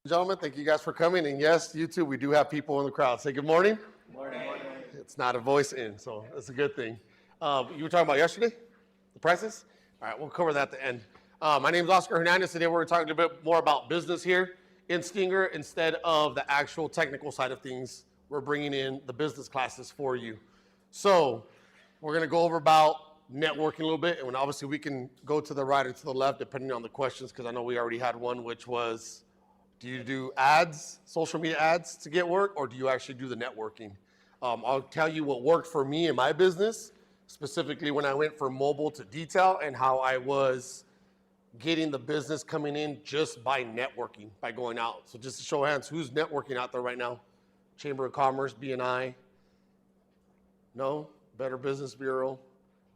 Gentlemen, thank you guys for coming. And yes, YouTube, we do have people in the crowd. Say good morning. Good morning. It's not a voice in, so that's a good thing. You were talking about yesterday, the prices? All right, we'll cover that at the end. My name is Oscar Hernandez. Today we're talking a bit more about business here in Stinger instead of the actual technical side of things. We're bringing in the business classes for you. So we're going to go over about networking a little bit, and obviously we can go to the right or to the left depending on the questions, because I know we already had one, which was, do you do ads, social media ads to get work, or do you actually do the networking? I'll tell you what worked for me in my business, specifically when I went from mobile to detail, and how I was getting the business coming in just by networking, by going out. So just to show hands, who's networking out there right now? Chamber of Commerce, BNI? No? Better Business Bureau?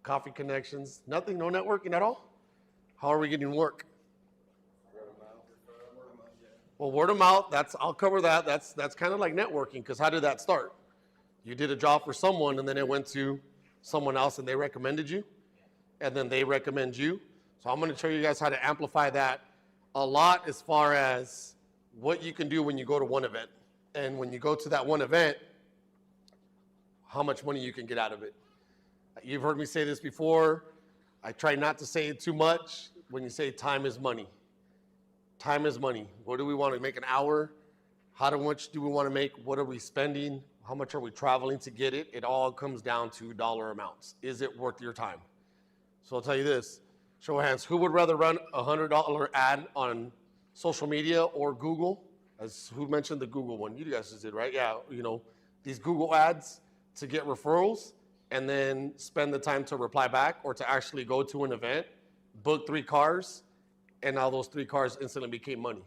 Coffee Connections? Nothing? No networking at all? How are we getting work? Well, word of mouth, I'll cover that. That's kind of like networking, because how did that start? You did a job for someone, and then it went to someone else, and they recommended you, and then they recommend you. So I'm going to show you guys how to amplify that a lot as far as what you can do when you go to one event. And when you go to that one event, how much money you can get out of it. You've heard me say this before. I try not to say it too much. When you say time is money. Time is money. What do we want to make an hour? How much do we want to make? What are we spending? How much are we traveling to get it? It all comes down to dollar amounts. Is it worth your time? So I'll tell you this. Show of hands. Who would rather run a $100 ad on social media or Google? Who mentioned the Google one? You guys just did, right? Yeah, these Google ads to get referrals and then spend the time to reply back, or to actually go to an event, book 3 cars, and now those 3 cars instantly became money.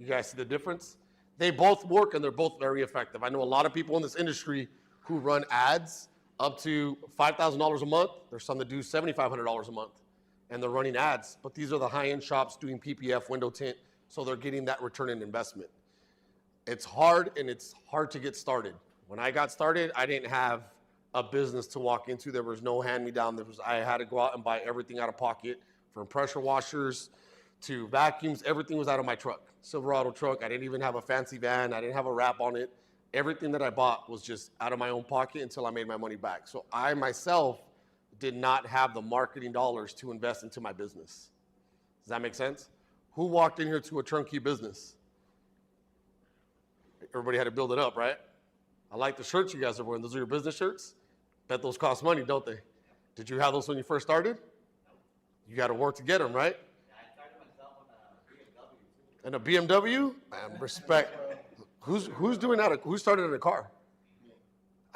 You guys see the difference? They both work, and they're both very effective. I know a lot of people in this industry who run ads up to $5,000 a month. There's some that do $7,500 a month, and they're running ads. But these are the high-end shops doing PPF, window tint, so they're getting that return in investment. It's hard, and it's hard to get started. When I got started, I didn't have a business to walk into. There was no hand-me-down. I had to go out and buy everything out of pocket, from pressure washers to vacuums. Everything was out of my truck, Silverado truck. I didn't even have a fancy van. I didn't have a wrap on it. Everything that I bought was just out of my own pocket until I made my money back. So I myself did not have the marketing dollars to invest into my business. Does that make sense? Who walked in here to a turnkey business? Everybody had to build it up, right? I like the shirts you guys are wearing. Those are your business shirts? Bet those cost money, don't they? Did you have those when you first started? You got to work to get them, right? Yeah, I started myself on a BMW too. And a BMW? Man, respect. Who's doing that? Who started in a car?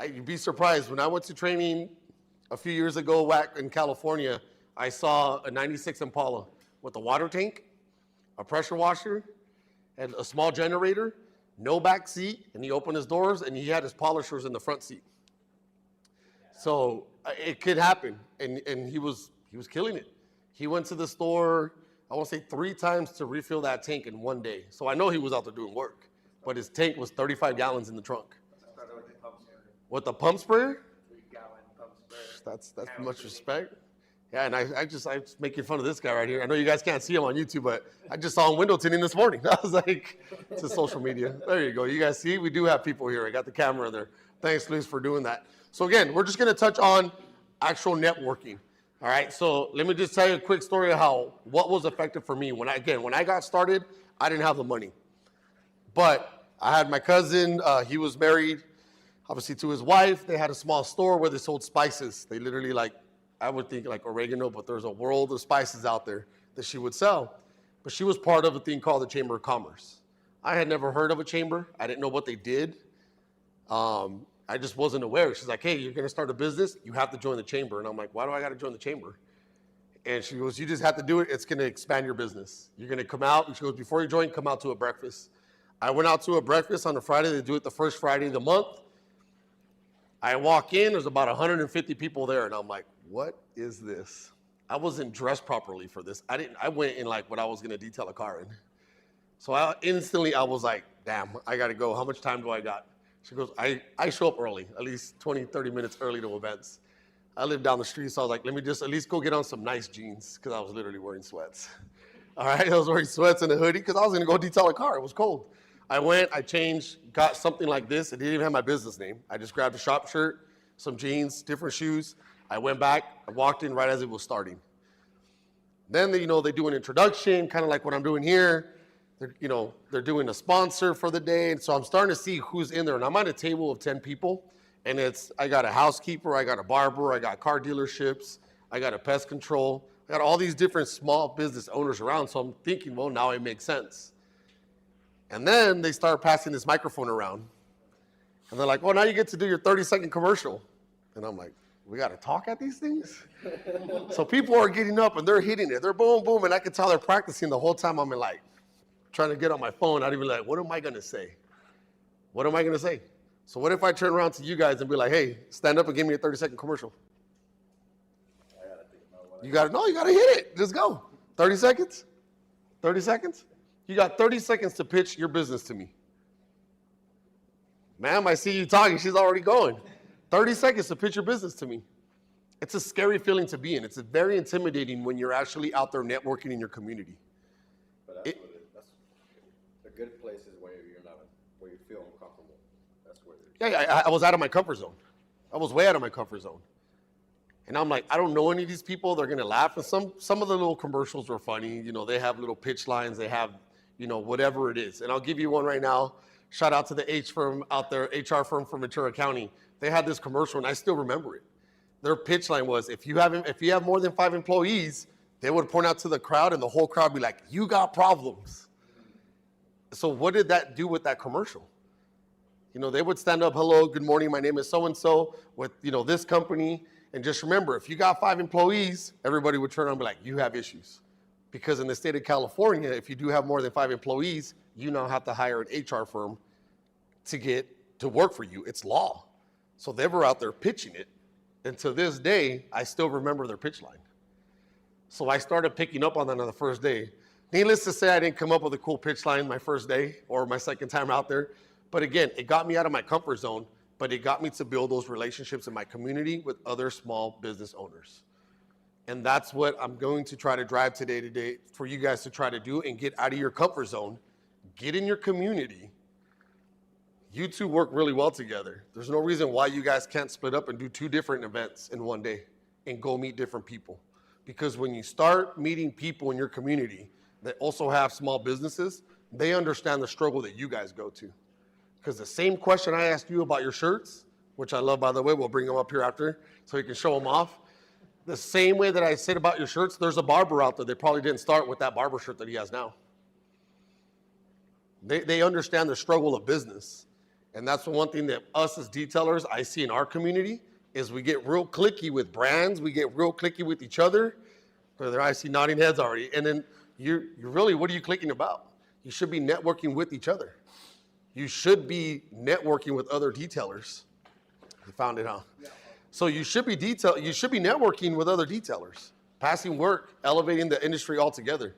You'd be surprised. When I went to training a few years ago back in California, I saw a 96 Impala with a water tank, a pressure washer, and a small generator, no back seat, and he opened his doors, and he had his polishers in the front seat. So it could happen, and he was killing it. He went to the store, I want to say 3 times to refill that tank in one day. So I know he was out there doing work, but his tank was 35 gallons in the trunk. Started with the pump sprayer. With the pump sprayer? 3-gallon pump sprayer. That's much respect. Yeah, and I was making fun of this guy right here. I know you guys can't see him on YouTube, but I just saw him window tinting this morning. I was like, to social media. There you go. You guys see, we do have people here. I got the camera there. Thanks, Luis, for doing that. So again, we're just going to touch on actual networking. All right, so let me just tell you a quick story of what was effective for me. When I got started, I didn't have the money. But I had my cousin, he was married, obviously, to his wife. They had a small store where they sold spices. They literally, I would think like oregano, but there's a world of spices out there that she would sell. But she was part of a thing called the Chamber of Commerce. I had never heard of a chamber. I didn't know what they did. I just wasn't aware. She's like, hey, you're going to start a business? You have to join the chamber. And I'm like, why do I got to join the chamber? And she goes, you just have to do it. It's going to expand your business. You're going to come out. And she goes, before you join, come out to a breakfast. I went out to a breakfast on a Friday. They do it the first Friday of the month. I walk in. There's about 150 people there. And I'm like, what is this? I wasn't dressed properly for this. I went in like what I was going to detail a car in. So I was like, damn, I got to go. How much time do I got? She goes, I show up early, at least 20, 30 minutes early to events. I live down the street, so I was like, let me just at least go get on some nice jeans, because I was literally wearing sweats. All right, I was wearing sweats and a hoodie because I was going to go detail a car. It was cold. I went, I changed, got something like this. It didn't even have my business name. I just grabbed a shop shirt, some jeans, different shoes. I went back, I walked in right as it was starting. Then, they do an introduction, kind of like what I'm doing here. They're doing a sponsor for the day. And so I'm starting to see who's in there. And I'm at a table of 10 people. And I got a housekeeper, I got a barber, I got car dealerships, I got a pest control. I got all these different small business owners around. So I'm thinking, well, now it makes sense. And then they start passing this microphone around. And they're like, well, now you get to do your 30-second commercial. And I'm like, we got to talk at these things? So people are getting up and they're hitting it. They're boom, boom. And I can tell they're practicing the whole time. I'm like, trying to get on my phone. I'd even like, what am I going to say? What am I going to say? So what if I turn around to you guys and be like, hey, stand up and give me a 30-second commercial? I gotta think about what You got to hit it. Just go. 30 seconds? 30 seconds? You got 30 seconds to pitch your business to me. Ma'am, I see you talking. She's already going. 30 seconds to pitch your business to me. It's a scary feeling to be in. It's very intimidating when you're actually out there networking in your community. But that's a good place is where where you feel uncomfortable. That's where. Yeah, I was out of my comfort zone. I was way out of my comfort zone. And I'm like, I don't know any of these people. They're gonna laugh. And some of the little commercials were funny. They have little pitch lines. They have, whatever it is. And I'll give you one right now. Shout out to the HR firm from Ventura County. They had this commercial, and I still remember it. Their pitch line was, if you have more than 5 employees, they would point out to the crowd, and the whole crowd would be like, you got problems. So what did that do with that commercial? They would stand up, hello, good morning, my name is so-and-so with, this company. And just remember, if you got 5 employees, everybody would turn around and be like, you have issues. Because in the state of California, if you do have more than 5 employees, you now have to hire an HR firm to work for you. It's law. So they were out there pitching it. And to this day, I still remember their pitch line. So I started picking up on that on the first day. Needless to say, I didn't come up with a cool pitch line my first day or my second time out there. But again, it got me out of my comfort zone, but it got me to build those relationships in my community with other small business owners. And that's what I'm going to try to drive today for you guys to try to do and get out of your comfort zone, get in your community. You two work really well together. There's no reason why you guys can't split up and do 2 different events in one day and go meet different people. Because when you start meeting people in your community that also have small businesses, they understand the struggle that you guys go to. Because the same question I asked you about your shirts, which I love, by the way, we'll bring them up here after so you can show them off. The same way that I said about your shirts, there's a barber out there that probably didn't start with that barber shirt that he has now. They understand the struggle of business. And that's the one thing that us as detailers, I see in our community, is we get real cliquey with brands. We get real cliquey with each other. I see nodding heads already. And then you're really, what are you clicking about? You should be networking with each other. You should be networking with other detailers. You found it, huh? Yeah. So you should be networking with other detailers, passing work, elevating the industry altogether.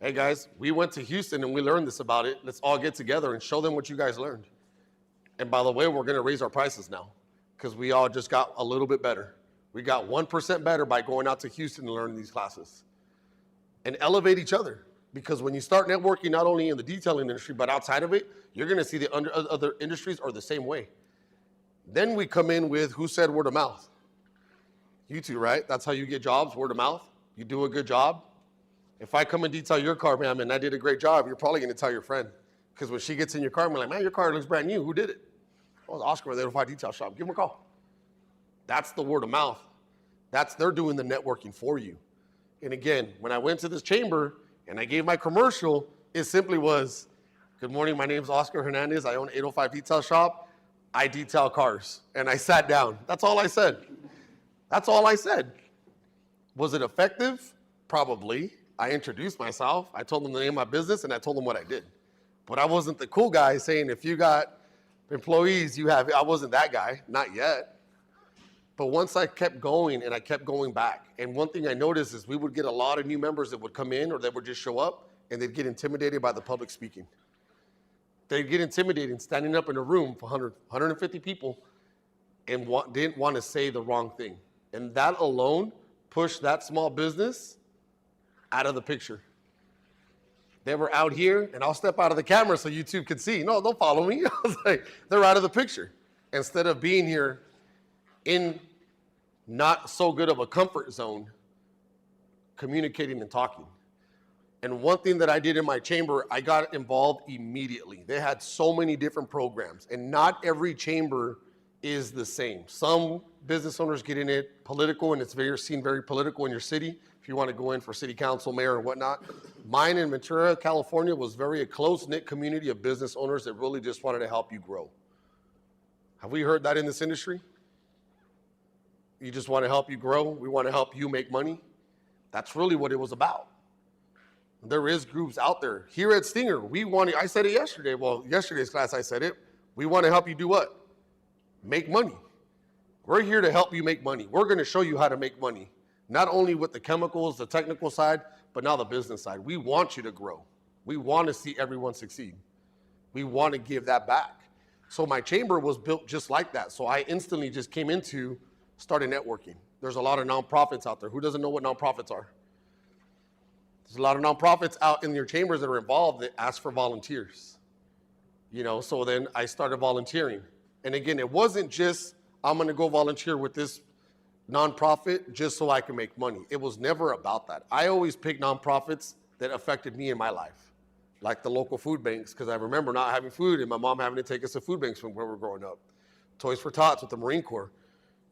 Hey guys, we went to Houston and we learned this about it. Let's all get together and show them what you guys learned. And by the way, we're gonna raise our prices now because we all just got a little bit better. We got 1% better by going out to Houston and learning these classes. And elevate each other. Because when you start networking, not only in the detailing industry, but outside of it, you're gonna see the other industries are the same way. Then we come in with who said word of mouth. You two, right? That's how you get jobs, word of mouth. You do a good job. If I come and detail your car, ma'am, and I did a great job, you're probably gonna tell your friend. Because when she gets in your car, I'm like, man, your car looks brand new. Who did it? Oh, it's Oscar at the 805 Detail Shop. Give him a call. That's the word of mouth. They're doing the networking for you. And again, when I went to this chamber and I gave my commercial, it simply was, good morning, my name is Oscar Hernandez. I own 805 Detail Shop. I detail cars. And I sat down. That's all I said. That's all I said. Was it effective? Probably. I introduced myself. I told them the name of my business and I told them what I did. But I wasn't the cool guy saying, if you got employees, I wasn't that guy, not yet. But once I kept going and I kept going back, and one thing I noticed is we would get a lot of new members that would come in or that would just show up and they'd get intimidated by the public speaking. They'd get intimidated standing up in a room for 150 people and didn't want to say the wrong thing. And that alone pushed that small business out of the picture. They were out here, and I'll step out of the camera so YouTube can see. No, don't follow me. I was like, they're out of the picture. Instead of being here in not so good of a comfort zone, communicating and talking. And one thing that I did in my chamber, I got involved immediately. They had so many different programs, and not every chamber is the same. Some business owners get in it political, and it's seen very political in your city. If you want to go in for city council, mayor, and whatnot. Mine in Ventura, California, was a close-knit community of business owners that really just wanted to help you grow. Have we heard that in this industry? You just want to help you grow. We want to help you make money. That's really what it was about. There is groups out there. Here at Stinger, I said it yesterday. Well, yesterday's class I said it. We want to help you do what? Make money. We're here to help you make money. We're going to show you how to make money. Not only with the chemicals, the technical side, but now the business side. We want you to grow. We want to see everyone succeed. We want to give that back. So my chamber was built just like that. So I instantly just came into starting networking. There's a lot of nonprofits out there. Who doesn't know what nonprofits are? There's a lot of nonprofits out in your chambers that are involved that ask for volunteers. So then I started volunteering. And again, it wasn't just, I'm going to go volunteer with this nonprofit just so I can make money. It was never about that. I always picked nonprofits that affected me in my life, like the local food banks, because I remember not having food and my mom having to take us to food banks when we were growing up. Toys for Tots with the Marine Corps.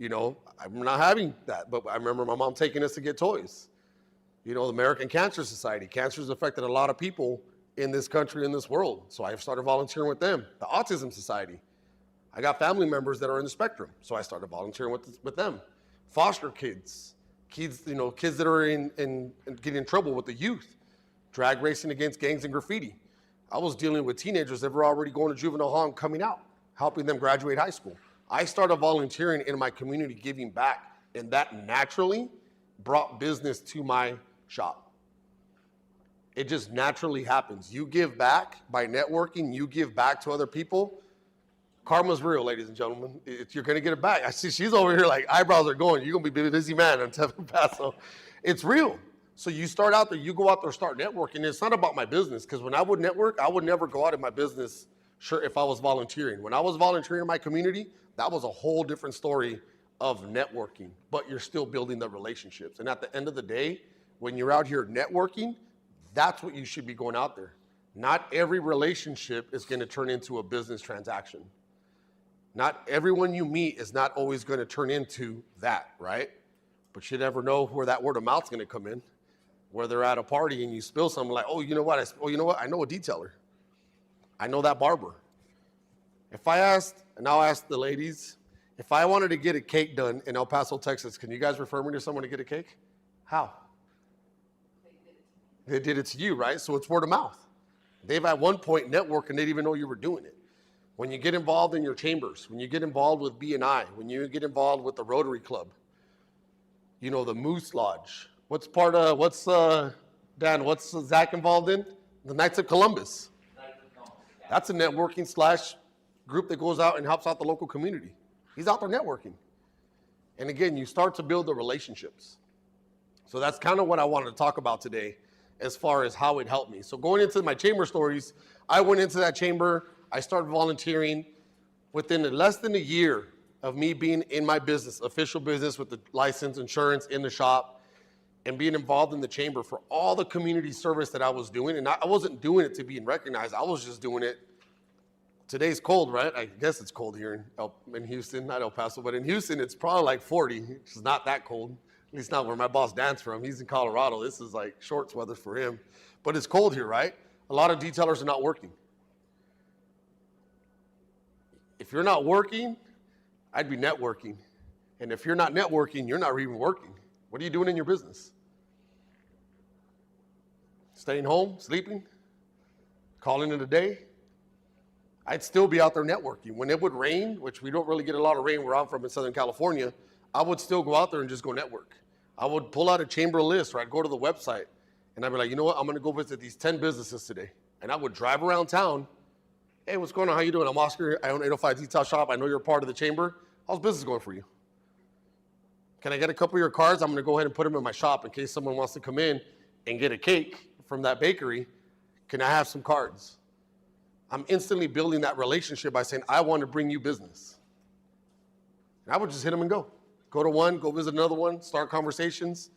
I'm not having that, but I remember my mom taking us to get toys. The American Cancer Society. Cancer has affected a lot of people in this country, in this world. So I started volunteering with them. The Autism Society. I got family members that are in the spectrum, so I started volunteering with them. Foster kids that are in getting in trouble with the youth, drag racing against gangs and graffiti. I was dealing with teenagers that were already going to juvenile hall and coming out, helping them graduate high school. I started volunteering in my community, giving back, and that naturally brought business to my shop. It just naturally happens. You give back by networking, you give back to other people. Karma's real, ladies and gentlemen. You're going to get it back. I see she's over here like eyebrows are going. You're going to be a busy man on Tevin Paso. It's real. So you start out there, you go out there, start networking. It's not about my business, because when I would network, I would never go out in my business if I was volunteering. When I was volunteering in my community, that was a whole different story of networking, but you're still building the relationships. And at the end of the day, when you're out here networking, that's what you should be going out there. Not every relationship is going to turn into a business transaction. Not everyone you meet is not always going to turn into that, right? But you never know where that word of mouth is going to come in. Where they're at a party and you spill something like, oh, you know what? I know a detailer. I know that barber. If I asked, and I'll ask the ladies, if I wanted to get a cake done in El Paso, Texas, can you guys refer me to someone to get a cake? How? They did it to you, right? So it's word of mouth. They've at one point networked and they didn't even know you were doing it. When you get involved in your chambers, when you get involved with B&I, when you get involved with the Rotary Club, the Moose Lodge. What's Zach involved in? The Knights of Columbus. That's a networking / group that goes out and helps out the local community. He's out there networking. And again, you start to build the relationships. So that's kind of what I wanted to talk about today as far as how it helped me. So going into my chamber stories, I went into that chamber. I started volunteering. Within less than a year of me being in my business, official business with the license, insurance, in the shop, and being involved in the chamber for all the community service that I was doing. And I wasn't doing it to be recognized. I was just doing it. Today's cold, right? I guess it's cold here in Houston, not El Paso, but in Houston, it's probably like 40. It's not that cold, at least not where my boss Dan's from. He's in Colorado. This is like shorts weather for him. But it's cold here, right? A lot of detailers are not working. If you're not working, I'd be networking. And if you're not networking, you're not even working. What are you doing in your business? Staying home, sleeping, calling it a day? I'd still be out there networking. When it would rain, which we don't really get a lot of rain where I'm from in Southern California, I would still go out there and just go network. I would pull out a chamber list, or I'd go to the website, and I'd be like, you know what, I'm going to go visit these 10 businesses today. And I would drive around town. Hey, what's going on? How you doing? I'm Oscar. I own 805 Detail Shop. I know you're a part of the chamber. How's business going for you? Can I get a couple of your cards? I'm going to go ahead and put them in my shop in case someone wants to come in and get a cake from that bakery. Can I have some cards? I'm instantly building that relationship by saying, I want to bring you business. And I would just hit them and go. Go to one, go visit another one, start conversations.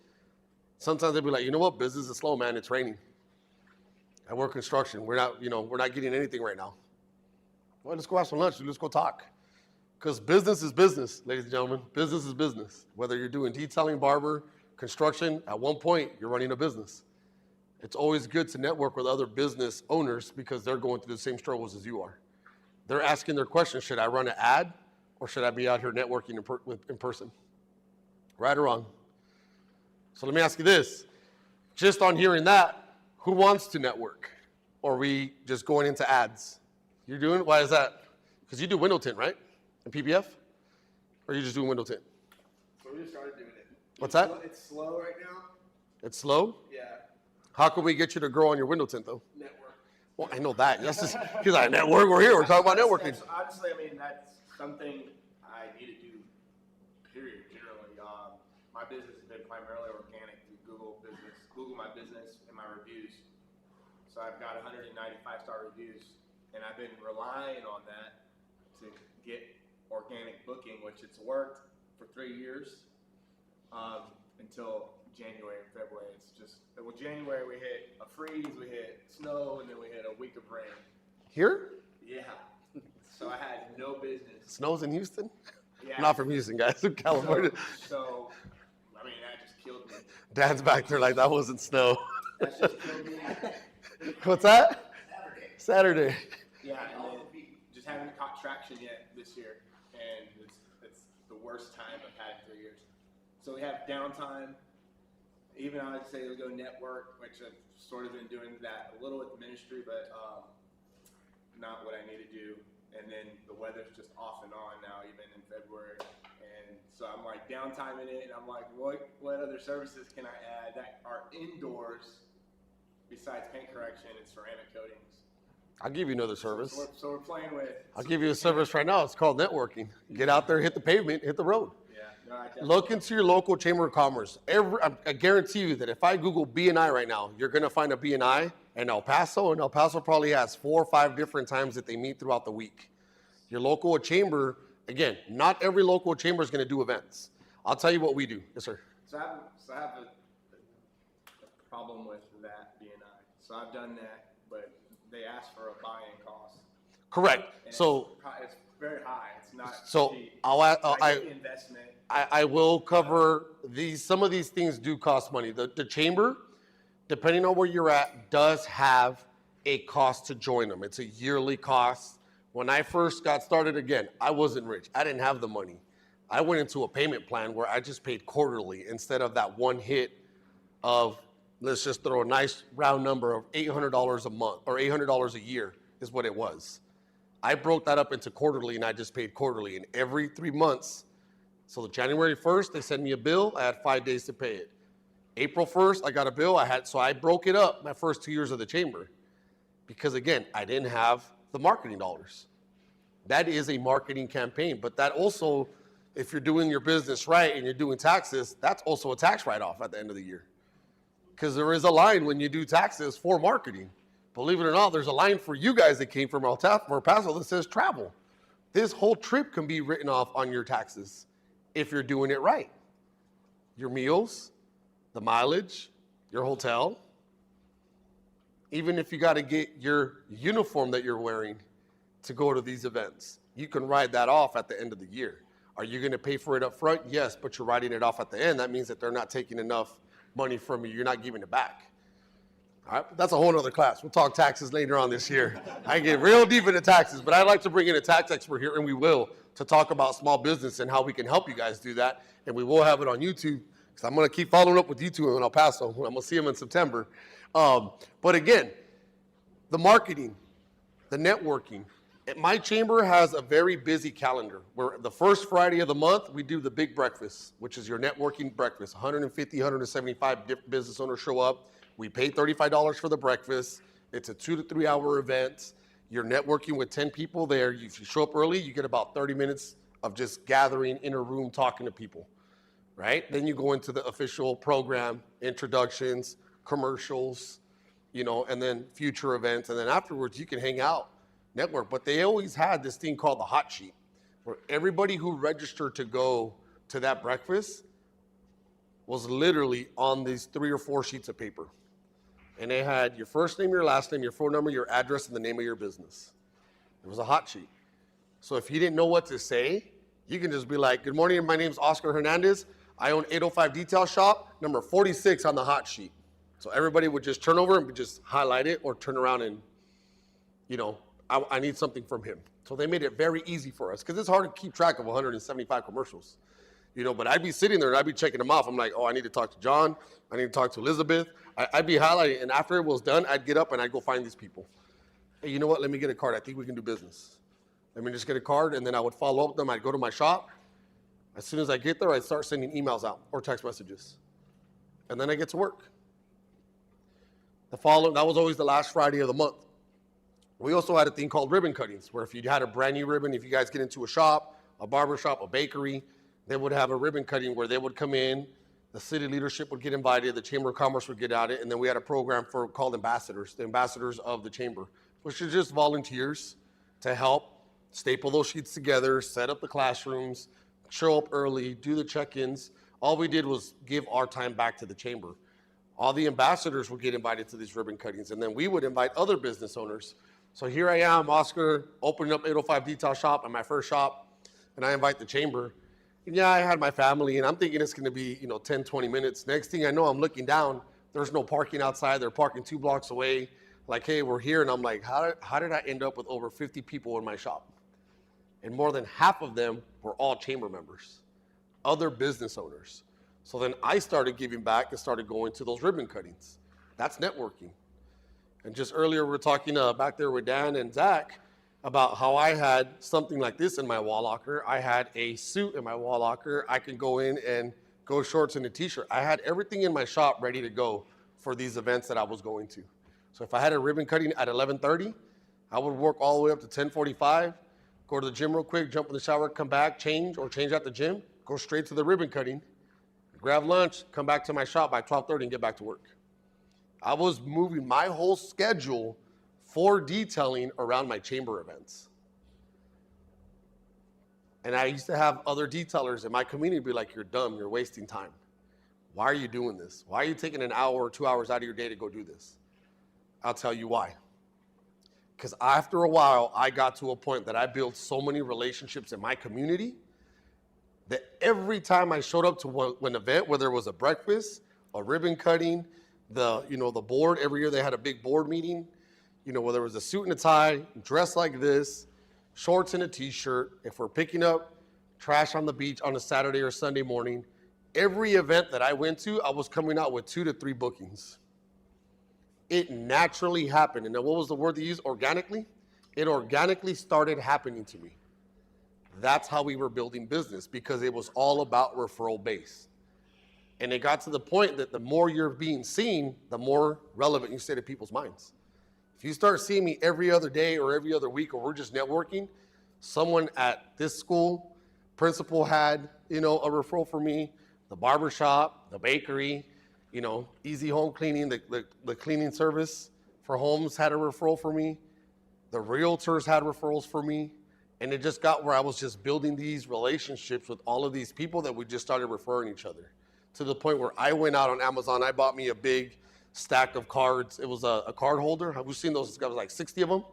Sometimes they'd be like, you know what, business is slow, man, it's raining. I work construction, we're not getting anything right now. Well, let's go have some lunch, let's go talk. Because business is business, ladies and gentlemen. Business is business. Whether you're doing detailing, barber, construction, at one point, you're running a business. It's always good to network with other business owners because they're going through the same struggles as you are. They're asking their questions, should I run an ad or should I be out here networking in person? Right or wrong? So let me ask you this. Just on hearing that, who wants to network? Or are we just going into ads? You're doing it? Why is that? Because you do window tint, right? And PPF? Or are you just doing window tint? So we just started doing it. What's that? It's slow right now. It's slow? Yeah. How can we get you to grow on your window tint, though? Network. Well, I know that. He's like, network, we're here. We're talking about networking. Honestly, I mean, that's something I need to do, period, generally. My business has been primarily organic through Google My Business, and my reviews. So I've got 195 star reviews, and I've been relying on that to get organic booking, which it's worked for 3 years until January and February. It's just, well, January we hit a freeze, we hit snow, and then we hit a week of rain. Here? Yeah. So I had no business. Snows in Houston? Yeah. Not from Houston, guys. From California. So, I mean, that just killed me. Dad's back there like, that wasn't snow. That just killed me. What's that? Saturday. Yeah, and then just haven't caught traction yet this year, and it's the worst time I've had in 3 years. So we have downtime. Even I would say we'll go network, which I've sort of been doing that a little with the ministry, but not what I need to do. And then the weather's just off and on now, even in February. And so I'm like downtiming it, and I'm like, what other services can I add that are indoors besides paint correction and ceramic coatings? I'll give you another service. So we're playing with. I'll give you a service right now. It's called networking. Get out there, hit the pavement, hit the road. Yeah, no, I definitely. Look into your local chamber of commerce. I guarantee you that if I Google B&I right now, you're going to find a B&I in El Paso, and El Paso probably has 4 or 5 different times that they meet throughout the week. Your local chamber, again, not every local chamber is going to do events. I'll tell you what we do. Yes, sir. So I have a problem with that B&I. So I've done that, but they ask for a buy-in cost. Correct. And So it's very high. It's not So cheap. I Like the investment. will cover these. Some of these things do cost money. The chamber, depending on where you're at, does have a cost to join them. It's a yearly cost. When I first got started, again, I wasn't rich. I didn't have the money. I went into a payment plan where I just paid quarterly instead of that one hit of, let's just throw a nice round number of $800 a month or $800 a year is what it was. I broke that up into quarterly, and I just paid quarterly. And every 3 months, so January 1st, they sent me a bill. I had 5 days to pay it. April 1st, I got a bill. So I broke it up my first 2 years of the chamber because, again, I didn't have the marketing dollars. That is a marketing campaign, but that also, if you're doing your business right and you're doing taxes, that's also a tax write-off at the end of the year. Because there is a line when you do taxes for marketing. Believe it or not, there's a line for you guys that came from El Paso that says travel. This whole trip can be written off on your taxes if you're doing it right. Your meals, the mileage, your hotel. Even if you got to get your uniform that you're wearing to go to these events, you can write that off at the end of the year. Are you going to pay for it up front? Yes, but you're writing it off at the end. That means that they're not taking enough money from you. You're not giving it back. All right, that's a whole other class. We'll talk taxes later on this year. I get real deep into taxes, but I'd like to bring in a tax expert here, and we will, to talk about small business and how we can help you guys do that. And we will have it on YouTube, because I'm going to keep following up with YouTube in El Paso. I'm going to see them in September. But again, the marketing, the networking. My chamber has a very busy calendar where the first Friday of the month, we do the big breakfast, which is your networking breakfast. 150, 175 business owners show up. We pay $35 for the breakfast. It's a 2 to 3 hour event. You're networking with 10 people there. If you show up early, you get about 30 minutes of just gathering in a room, talking to people, right? Then you go into the official program, introductions, commercials, and then future events. And then afterwards, you can hang out, network. But they always had this thing called the hot sheet, where everybody who registered to go to that breakfast was literally on these 3 or 4 sheets of paper. And they had your first name, your last name, your phone number, your address, and the name of your business. It was a hot sheet. So if you didn't know what to say, you can just be like, good morning, my name's Oscar Hernandez. I own 805 Detail Shop, number 46 on the hot sheet. So everybody would just turn over and just highlight it or turn around and, I need something from him. So they made it very easy for us because it's hard to keep track of 175 commercials. But I'd be sitting there and I'd be checking them off. I'm like, oh, I need to talk to John. I need to talk to Elizabeth. I'd be highlighting, and after it was done, I'd get up and I'd go find these people. Hey, you know what? Let me get a card. I think we can do business. Let me just get a card, and then I would follow up with them. I'd go to my shop. As soon as I get there, I'd start sending emails out or text messages. And then I get to work. That was always the last Friday of the month. We also had a thing called ribbon cuttings, where if you had a brand new ribbon, if you guys get into a shop, a barber shop, a bakery, they would have a ribbon cutting where they would come in, the city leadership would get invited, the Chamber of Commerce would get at it, and then we had a program called ambassadors, the ambassadors of the chamber, which is just volunteers to help staple those sheets together, set up the classrooms, show up early, do the check-ins. All we did was give our time back to the chamber. All the ambassadors would get invited to these ribbon cuttings, and then we would invite other business owners. So here I am, Oscar, opening up 805 Detail Shop at my first shop, and I invite the chamber. And yeah, I had my family, and I'm thinking it's going to be, 10, 20 minutes. Next thing I know, I'm looking down. There's no parking outside. They're parking 2 blocks away. Like, hey, we're here. And I'm like, how did I end up with over 50 people in my shop? And more than half of them were all chamber members, other business owners. So then I started giving back and started going to those ribbon cuttings. That's networking. And just earlier, we were talking back there with Dan and Zach about how I had something like this in my wall locker. I had a suit in my wall locker. I could go in and go shorts and a t-shirt. I had everything in my shop ready to go for these events that I was going to. So if I had a ribbon cutting at 11:30, I would work all the way up to 10:45, go to the gym real quick, jump in the shower, come back, change at the gym, go straight to the ribbon cutting, grab lunch, come back to my shop by 12:30 and get back to work. I was moving my whole schedule for detailing around my chamber events. And I used to have other detailers in my community be like, you're dumb, you're wasting time. Why are you doing this? Why are you taking an hour or 2 hours out of your day to go do this? I'll tell you why. Because after a while, I got to a point that I built so many relationships in my community that every time I showed up to an event, whether it was a breakfast, a ribbon cutting, the board, every year they had a big board meeting, whether it was a suit and a tie, dressed like this, shorts and a t-shirt, if we're picking up trash on the beach on a Saturday or Sunday morning, every event that I went to, I was coming out with 2 to 3 bookings. It naturally happened. And then what was the word they used? Organically? It organically started happening to me. That's how we were building business, because it was all about referral base. And it got to the point that the more you're being seen, the more relevant you stay to people's minds. If you start seeing me every other day or every other week, or we're just networking, someone at this school, principal had, a referral for me, the barber shop, the bakery, Easy Home Cleaning, the cleaning service for homes had a referral for me. The realtors had referrals for me. And it just got where I was just building these relationships with all of these people that we just started referring each other, to the point where I went out on Amazon. I bought me a big stack of cards. It was a card holder. Have you seen those? It was like 60 of them.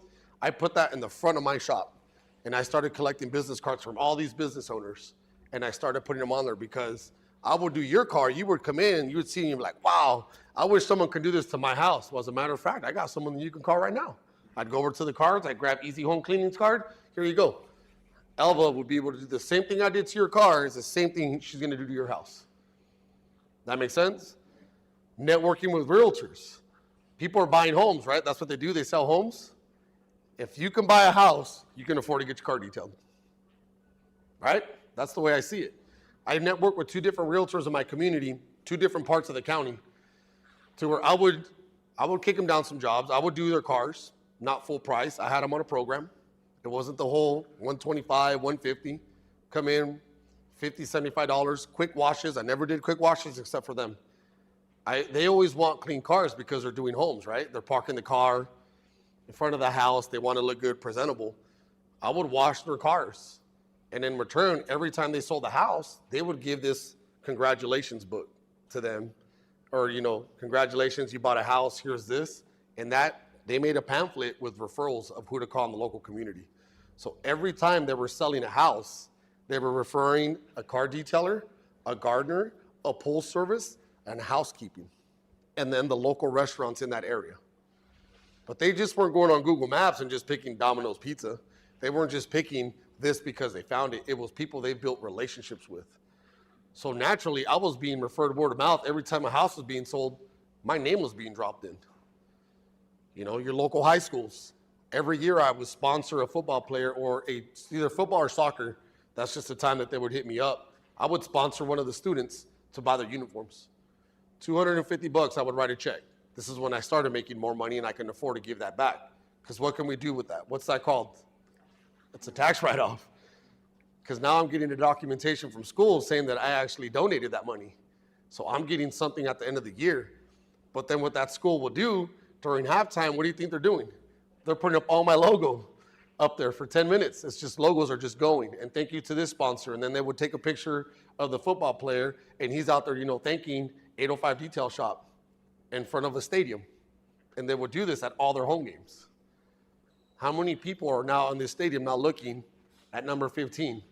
I put that in the front of my shop, and I started collecting business cards from all these business owners, and I started putting them on there because I would do your card. You would come in, you would see, and you'd be like, wow, I wish someone could do this to my house. Well, as a matter of fact, I got someone that you can call right now. I'd go over to the cards. I'd grab Easy Home Cleaning's card. Here you go. Elva would be able to do the same thing I did to your car is the same thing she's going to do to your house. That makes sense? Networking with realtors. People are buying homes, right? That's what they do. They sell homes. If you can buy a house, you can afford to get your car detailed. Right? That's the way I see it. I network with 2 different realtors in my community, 2 different parts of the county, to where I would kick them down some jobs. I would do their cars, not full price. I had them on a program. It wasn't the whole $125, $150. Come in, $50, $75, quick washes. I never did quick washes except for them. They always want clean cars because they're doing homes, right? They're parking the car in front of the house. They want to look good, presentable. I would wash their cars. And in return, every time they sold the house, they would give this congratulations book to them. Or, congratulations, you bought a house, here's this. And that, they made a pamphlet with referrals of who to call in the local community. So every time they were selling a house, they were referring a car detailer, a gardener, a pool service, and housekeeping. And then the local restaurants in that area. But they just weren't going on Google Maps and just picking Domino's Pizza. They weren't just picking this because they found it. It was people they built relationships with. So naturally, I was being referred word of mouth. Every time a house was being sold, my name was being dropped in. Your local high schools. Every year I would sponsor a football player or either football or soccer. That's just the time that they would hit me up. I would sponsor one of the students to buy their uniforms. $250, I would write a check. This is when I started making more money and I can afford to give that back. Because what can we do with that? What's that called? It's a tax write-off. Because now I'm getting the documentation from school saying that I actually donated that money. So I'm getting something at the end of the year. But then what that school will do during halftime, what do you think they're doing? They're putting up all my logo up there for 10 minutes. It's just logos are just going. And thank you to this sponsor. And then they would take a picture of the football player and he's out there, thanking 805 Detail Shop in front of a stadium. And they would do this at all their home games. How many people are now in this stadium now looking at number 15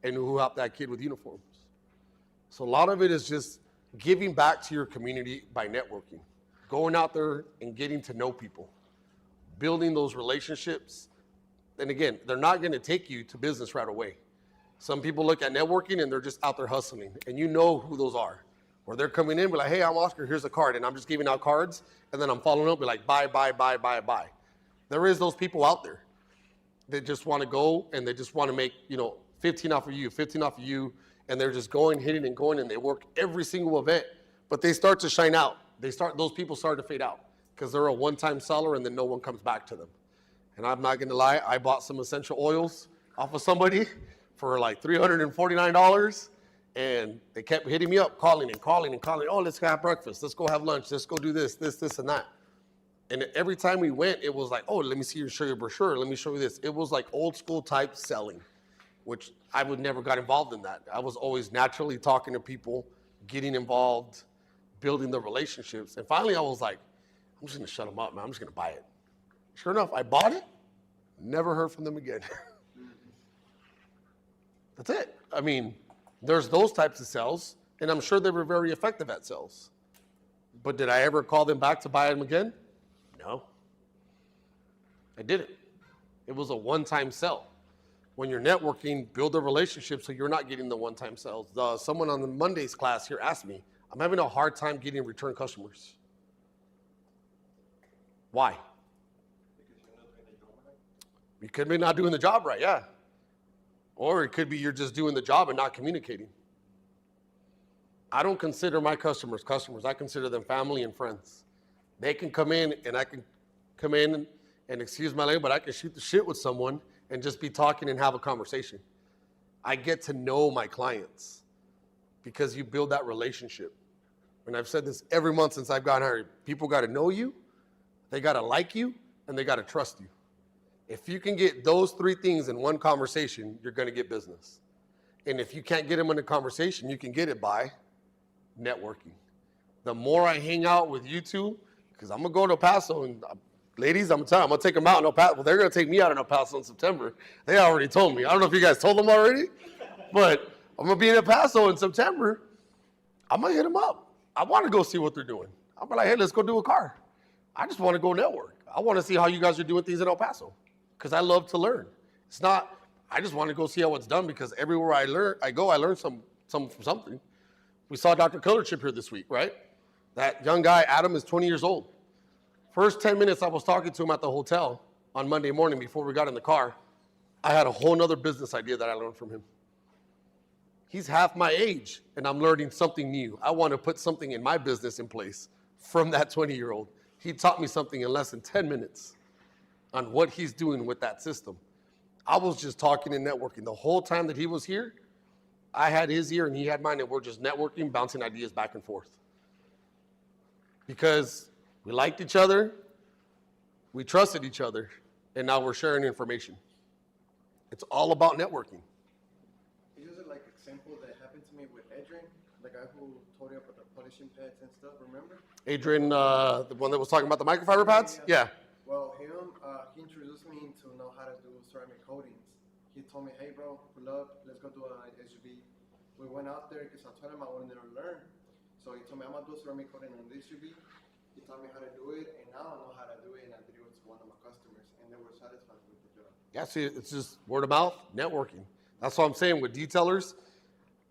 and who helped that kid with uniforms? So a lot of it is just giving back to your community by networking, going out there and getting to know people, building those relationships. And again, they're not going to take you to business right away. Some people look at networking and they're just out there hustling, and you know who those are. Or they're coming in, be like, hey, I'm Oscar, here's a card, and I'm just giving out cards, and then I'm following up, be like, buy. There is those people out there that just want to go and they just want to make, 15 off of you, and they're just going, hitting and going, and they work every single event, but they start to shine out. Those people start to fade out because they're a one-time seller and then no one comes back to them. And I'm not going to lie, I bought some essential oils off of somebody for like $349, and they kept hitting me up, calling. Oh, let's go have breakfast. Let's go have lunch. Let's go do this, and that. And every time we went, it was like, oh, let me show you a brochure. Let me show you this. It was like old school type selling, which I would never got involved in that. I was always naturally talking to people, getting involved, building the relationships. And finally I was like, I'm just going to shut them up, man. I'm just going to buy it. Sure enough, I bought it. Never heard from them again. That's it. I mean, there's those types of sales, and I'm sure they were very effective at sales. But did I ever call them back to buy them again? No. I didn't. It was a one-time sell. When you're networking, build a relationship so you're not getting the one-time sales. Someone on the Mondays class here asked me, I'm having a hard time getting return customers. Why? You could be not doing the job right, yeah. Or it could be you're just doing the job and not communicating. I don't consider my customers. I consider them family and friends. They can come in and I can come in and excuse my language, but I can shoot the shit with someone and just be talking and have a conversation. I get to know my clients because you build that relationship. And I've said this every month since I've gotten hired. People got to know you, they got to like you, and they got to trust you. If you can get those three things in one conversation, you're going to get business. And if you can't get them in a conversation, you can get it by networking. The more I hang out with you two, because I'm going to go to El Paso, and ladies, I'm going to tell them, I'm going to take them out in El Paso. Well, they're going to take me out in El Paso in September. They already told me. I don't know if you guys told them already, but I'm going to be in El Paso in September. I'm going to hit them up. I want to go see what they're doing. I'm like, hey, let's go do a car. I just want to go network. I want to see how you guys are doing things in El Paso because I love to learn. It's not, I just want to go see how it's done because everywhere I learn something. We saw Dr. Colorchip here this week, right? That young guy, Adam, is 20 years old. First 10 minutes I was talking to him at the hotel on Monday morning before we got in the car, I had a whole nother business idea that I learned from him. He's half my age, and I'm learning something new. I want to put something in my business in place from that 20-year-old. He taught me something in less than 10 minutes on what he's doing with that system. I was just talking and networking. The whole time that he was here, I had his ear and he had mine, and we're just networking, bouncing ideas back and forth. because we liked each other, we trusted each other, and now we're sharing information. It's all about networking. It's just like example that happened to me with Adrian, the guy who told you about the polishing pads and stuff, remember? Adrian, the one that was talking about the microfiber pads? Yeah. Well, he introduced me to know how to do ceramic coatings. He told me, hey bro, pull up, let's go do a SUV. We went out there because I told him I wanted to learn. So he told me I'm gonna do ceramic coating on this SUV. He taught me how to do it, and now I know how to do it, and I did it to one of my customers, and they were satisfied with the job. Yeah, see, it's just word of mouth, networking. That's what I'm saying with detailers.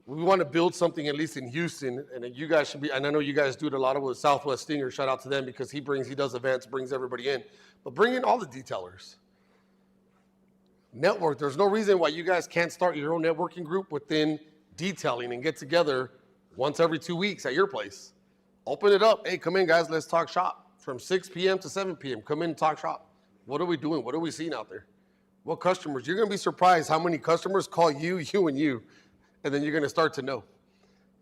We want to build something, at least in Houston, and you guys should be, and I know you guys do it a lot with Southwest Stinger, shout out to them because he does events, brings everybody in. But bring in all the detailers. Network, there's no reason why you guys can't start your own networking group within detailing and get together once every 2 weeks at your place. Open it up. Hey, come in, guys, let's talk shop. From 6 p.m. to 7 p.m., come in and talk shop. What are we doing? What are we seeing out there? What customers? You're going to be surprised how many customers call you, and then you're going to start to know.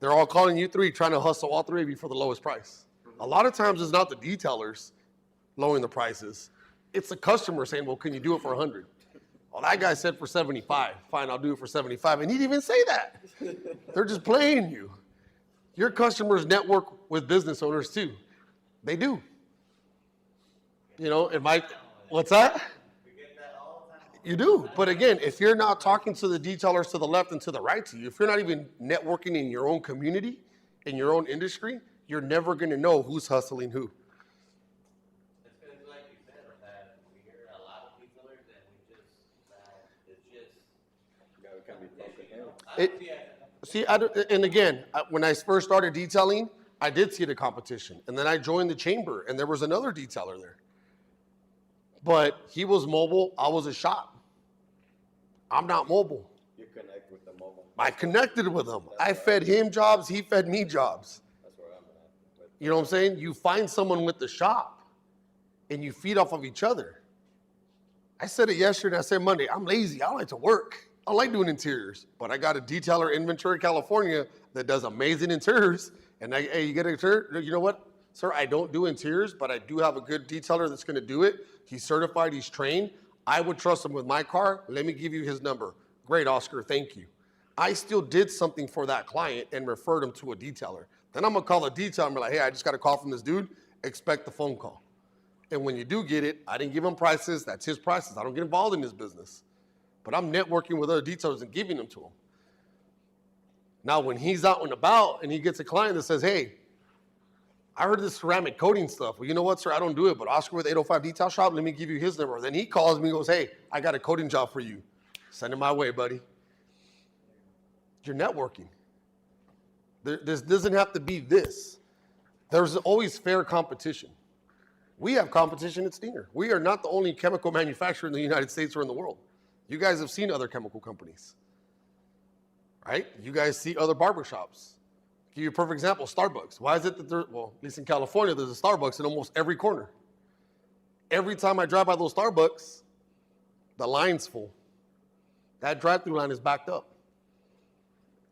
They're all calling you three, trying to hustle all three of you for the lowest price. A lot of times it's not the detailers lowering the prices. It's the customer saying, well, can you do it for 100? Well, that guy said for 75. Fine, I'll do it for 75. And he didn't even say that. They're just playing you. Your customers network with business owners too. They do. You know, what's that? We get that all the time. You do. But again, if you're not talking to the detailers to the left and to the right to you, if you're not even networking in your own community, in your own industry, you're never going to know who's hustling who. It's because, like you said, that we hear a lot of detailers and it's just. Yeah, we can't be broken down. I don't see it. See, and again, when I first started detailing, I did see the competition. And then I joined the chamber, and there was another detailer there. But he was mobile, I was a shop. I'm not mobile. You connect with the mobile. I connected with him. I fed him jobs, he fed me jobs. That's where I'm at. But You know what I'm saying? You find someone with the shop, and you feed off of each other. I said it yesterday, I said Monday, I'm lazy, I don't like to work. I like doing interiors, but I got a detailer in Ventura, California that does amazing interiors. And hey, you get an interior? You know what, sir, I don't do interiors, but I do have a good detailer that's gonna do it. He's certified, he's trained. I would trust him with my car. Let me give you his number. Great, Oscar, thank you. I still did something for that client and referred him to a detailer. Then I'm gonna call the detailer and be like, hey, I just got a call from this dude, expect the phone call. And when you do get it, I didn't give him prices, that's his prices. I don't get involved in his business. But I'm networking with other detailers and giving them to him. Now, when he's out and about and he gets a client that says, hey, I heard this ceramic coating stuff. Well, you know what, sir, I don't do it, but Oscar with 805 Detail Shop, let me give you his number. Then he calls me and goes, hey, I got a coating job for you. Send it my way, buddy. You're networking. This doesn't have to be this. There's always fair competition. We have competition at Stinger. We are not the only chemical manufacturer in the United States or in the world. You guys have seen other chemical companies, right? You guys see other barbershops. Give you a perfect example, Starbucks. Why is it that at least in California, there's a Starbucks in almost every corner. Every time I drive by those Starbucks, the line's full. That drive-through line is backed up.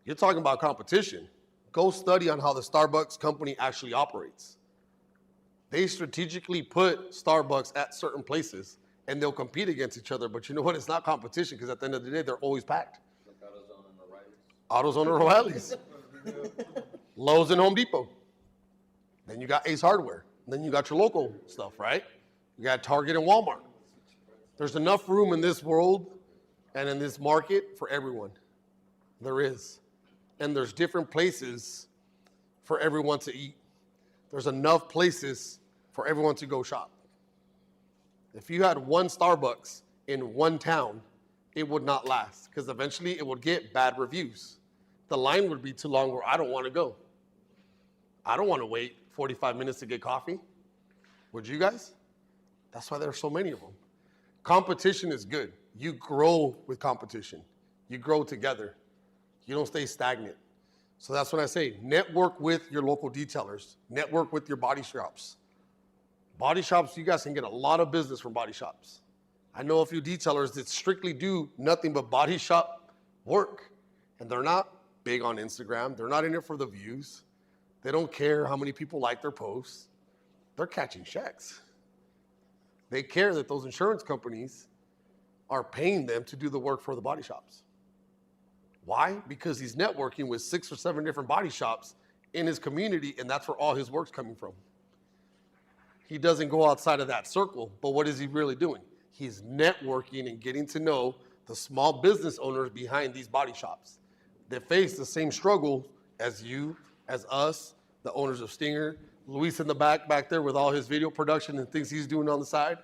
You're talking about competition. Go study on how the Starbucks company actually operates. They strategically put Starbucks at certain places, and they'll compete against each other. But you know what? It's not competition because at the end of the day, they're always packed. like AutoZone and O'Reilly's. AutoZone and O'Reilly's. Lowe's and Home Depot. Then you got Ace Hardware. Then you got your local stuff, right? You got Target and Walmart. There's enough room in this world and in this market for everyone. There is. And there's different places for everyone to eat. There's enough places for everyone to go shop. If you had one Starbucks in one town, it would not last because eventually it would get bad reviews. The line would be too long where I don't want to go. I don't want to wait 45 minutes to get coffee. Would you guys? That's why there are so many of them. Competition is good. You grow with competition. You grow together. You don't stay stagnant. So that's what I say. Network with your local detailers. Network with your body shops. Body shops, you guys can get a lot of business from body shops. I know a few detailers that strictly do nothing but body shop work. And they're not big on Instagram. They're not in it for the views. They don't care how many people like their posts. they're catching checks. They care that those insurance companies are paying them to do the work for the body shops. Why? Because he's networking with 6 or 7 different body shops in his community, and that's where all his work's coming from. He doesn't go outside of that circle, but what is he really doing? He's networking and getting to know the small business owners behind these body shops that face the same struggle as you, as us, the owners of Stinger, Luis in the back there with all his video production and things he's doing on the side.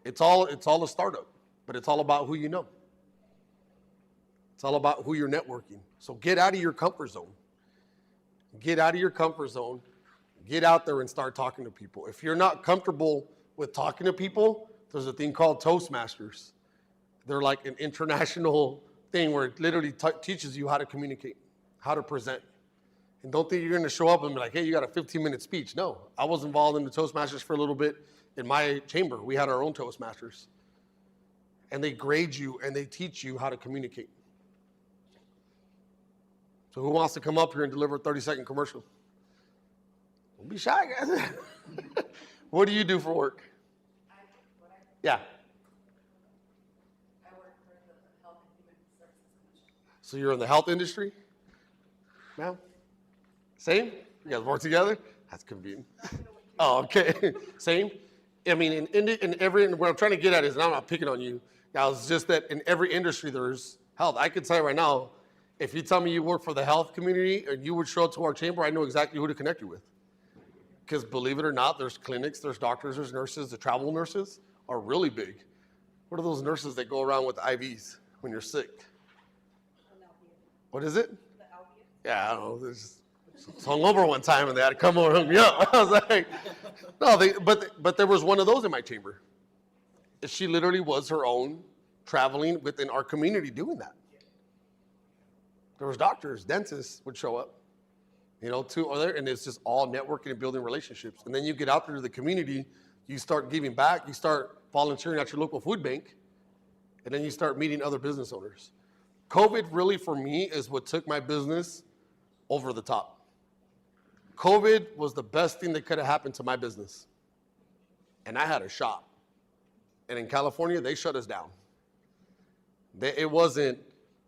It's all a startup, but it's all about who you know. It's all about who you're networking. So get out of your comfort zone. Get out of your comfort zone. Get out there and start talking to people. If you're not comfortable with talking to people, there's a thing called Toastmasters. They're like an international thing where it literally teaches you how to communicate, how to present. And don't think you're going to show up and be like, hey, you got a 15-minute speech. No, I was involved in the Toastmasters for a little bit in my chamber. We had our own Toastmasters. And they grade you and they teach you how to communicate. So who wants to come up here and deliver a 30-second commercial? Don't be shy, guys. What do you do for work? Yeah. I work for the Health and Human Services Commission. So you're in the health industry? Ma'am? Same? You guys work together? That's convenient. Oh, okay. Same? I mean, in every, what I'm trying to get at is, and I'm not picking on you, now it's just that in every industry there's health. I can tell you right now, if you tell me you work for the health community and you would show up to our chamber, I know exactly who to connect you with. Because believe it or not, there's clinics, there's doctors, there's nurses. The travel nurses are really big. What are those nurses that go around with IVs when you're sick? What is it? Yeah, I don't know. There's hung over one time and they had to come over and hook me up. I was like, no, but there was one of those in my chamber. She literally was her own traveling within our community doing that. There was doctors, dentists would show up, two other, and it's just all networking and building relationships. And then you get out there to the community, you start giving back, you start volunteering at your local food bank, and then you start meeting other business owners. COVID really for me is what took my business over the top. COVID was the best thing that could have happened to my business. And I had a shop. And in California, they shut us down. It wasn't,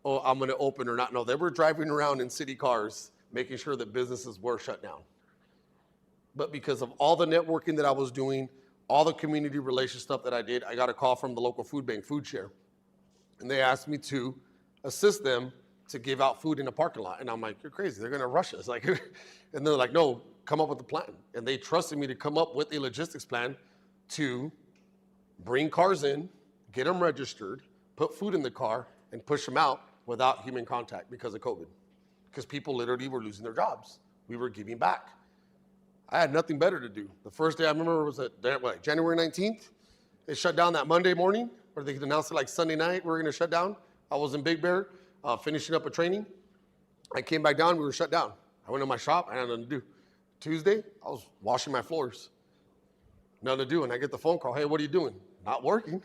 oh, I'm going to open or not. No, they were driving around in city cars, making sure that businesses were shut down. But because of all the networking that I was doing, all the community relations stuff that I did, I got a call from the local food bank, Food Share. And they asked me to assist them to give out food in a parking lot. And I'm like, you're crazy. They're going to rush us. And they're like, no, come up with a plan. And they trusted me to come up with a logistics plan to bring cars in, get them registered, put food in the car, and push them out without human contact because of COVID. Because people literally were losing their jobs. We were giving back. I had nothing better to do. The first day I remember was January 19th. They shut down that Monday morning, or they announced it like Sunday night, we were gonna shut down. I was in Big Bear, finishing up a training. I came back down, we were shut down. I went to my shop, I had nothing to do. Tuesday, I was washing my floors. Nothing to do, and I get the phone call, hey, what are you doing? Not working.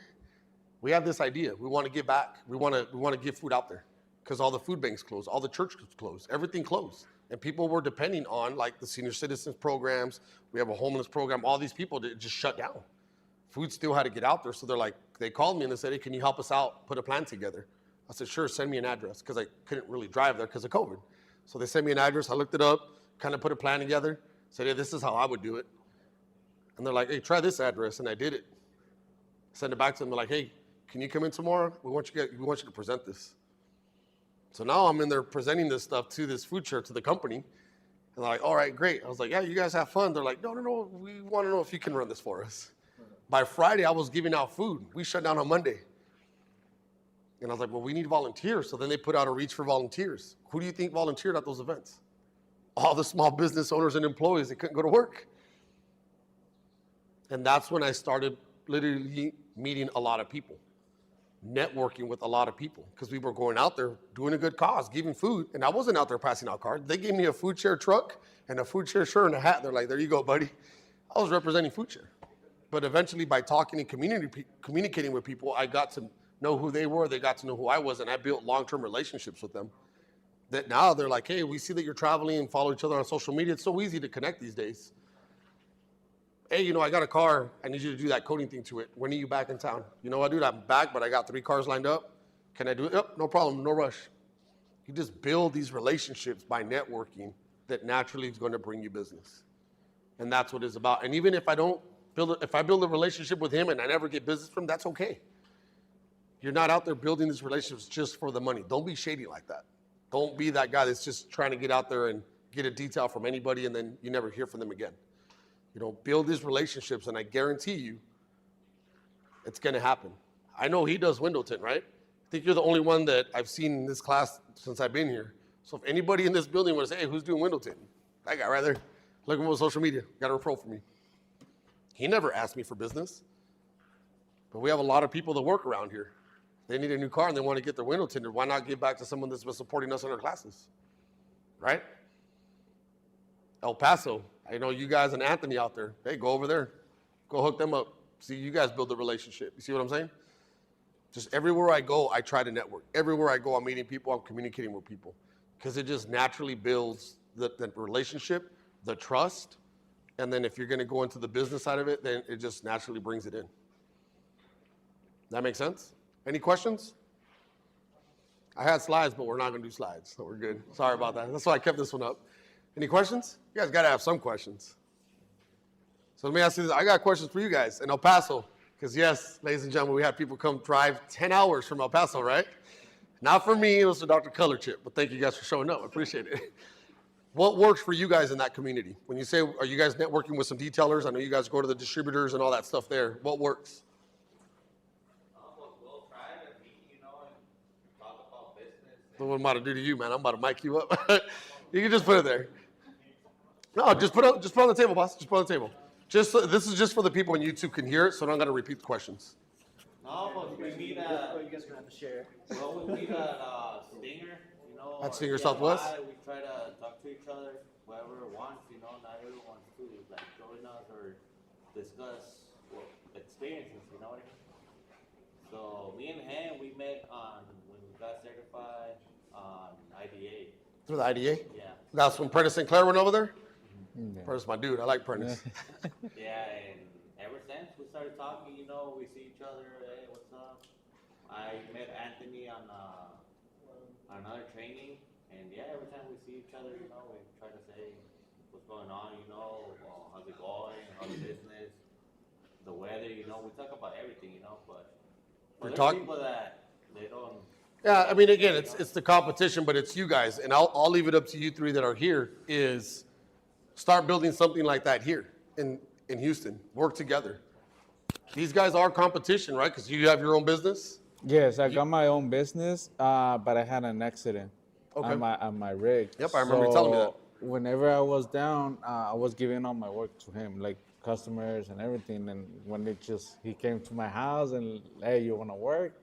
We have this idea, we wanna give back. We wanna give food out there. Because all the food banks closed, all the churches closed, everything closed. And people were depending on like the senior citizens programs. We have a homeless program. All these people just shut down. Food still had to get out there. So they called me and they said, hey, can you help us out, put a plan together? I said, sure, send me an address. Because I couldn't really drive there because of COVID. So they sent me an address. I looked it up, kind of put a plan together. Said, hey, this is how I would do it. And they're like, hey, try this address. And I did it. Send it back to them. They're like, hey, can you come in tomorrow? We want you to present this. So now I'm in there presenting this stuff to this food share, to the company. And they're like, all right, great. I was like, yeah, you guys have fun. They're like, no, we want to know if you can run this for us. By Friday, I was giving out food. We shut down on Monday. And I was like, well, we need volunteers. So then they put out a reach for volunteers. Who do you think volunteered at those events? All the small business owners and employees that couldn't go to work. And that's when I started literally meeting a lot of people. Networking with a lot of people because we were going out there doing a good cause, giving food, and I wasn't out there passing out cards. They gave me a food share truck and a food share shirt and a hat. They're like, there you go, buddy. I was representing food share. But eventually by talking and communicating with people, I got to know who they were. They got to know who I was, and I built long-term relationships with them. That now they're like, hey, we see that you're traveling and follow each other on social media. It's so easy to connect these days. Hey, I got a car. I need you to do that coding thing to it. When are you back in town? You know what, dude? I'm back, but I got 3 cars lined up. Can I do it? Yep, no problem, no rush. You just build these relationships by networking that naturally is going to bring you business. And that's what it's about. And even if I build a relationship with him and I never get business from him, that's okay. You're not out there building these relationships just for the money. Don't be shady like that. Don't be that guy that's just trying to get out there and get a detail from anybody and then you never hear from them again. Build these relationships and I guarantee you it's going to happen. I know he does window tint, right? I think you're the only one that I've seen in this class since I've been here. So if anybody in this building was, hey, who's doing window tint? That guy right there. Look at him on social media. Got a referral for me. He never asked me for business. But we have a lot of people that work around here. They need a new car and they want to get their window tinted. Why not give back to someone that's been supporting us in our classes? Right? El Paso. I know you guys and Anthony out there. Hey, go over there. Go hook them up. See, you guys build a relationship. You see what I'm saying? Just everywhere I go, I try to network. Everywhere I go, I'm meeting people, I'm communicating with people. Because it just naturally builds the relationship, the trust, and then if you're going to go into the business side of it, then it just naturally brings it in. That makes sense? Any questions? I had slides, but we're not going to do slides, so we're good. Sorry about that. That's why I kept this one up. Any questions? You guys got to have some questions. So let me ask you this. I got questions for you guys in El Paso. Because yes, ladies and gentlemen, we had people come drive 10 hours from El Paso, right? Not for me, it was for Dr. Color Chip, but thank you guys for showing up. I appreciate it. What works for you guys in that community? When you say, are you guys networking with some detailers? I know you guys go to the distributors and all that stuff there. What works? We'll try to meet, and talk about business. What I'm about to do to you, man. I'm about to mic you up. You can just put it there. No, just put it on the table, boss. Just put it on the table. This is just for the people on YouTube can hear it, so I don't got to repeat the questions. No, but we meet at, You guys are gonna have to share. well, we meet at Stinger, At Stinger yeah, Southwest? We try to talk to each other, whoever wants, not everyone wants to, join us or discuss experiences, you know what I mean? So me and him, we met when we got certified on IDA. Through the IDA? Yeah. That's when Prentice Sinclair went over there? Prentice, my dude. I like Prentice. Yeah, and ever since we started talking, we see each other. Hey, what's up? I met Anthony on another training, and yeah, every time we see each other, we try to say what's going on. How's it going? How's the business? The weather. We talk about everything. But there's people that they don't. Yeah, I mean, again, it's the competition, but it's you guys, and I'll leave it up to you three that are here. Is start building something like that here in Houston. Work together. These guys are competition, right? Because you have your own business. Yes, I got my own business, but I had an accident Okay. on my rig. Yep, I remember you telling me that. Whenever I was down, I was giving all my work to him, like customers and everything. And when he came to my house and, hey, you want to work?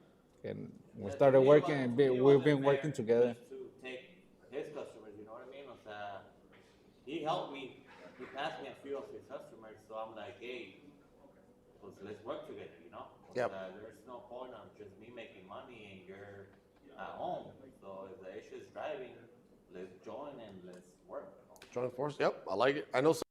And we started working, and we've been working together. To take his customers, you know what I mean? He helped me. He passed me a few of his customers, so I'm like, hey, let's work together, Yep. There's no point on just me making money and you're at home. So if the issue is driving, let's join and let's work. Join force. Yep, I like it. I know some.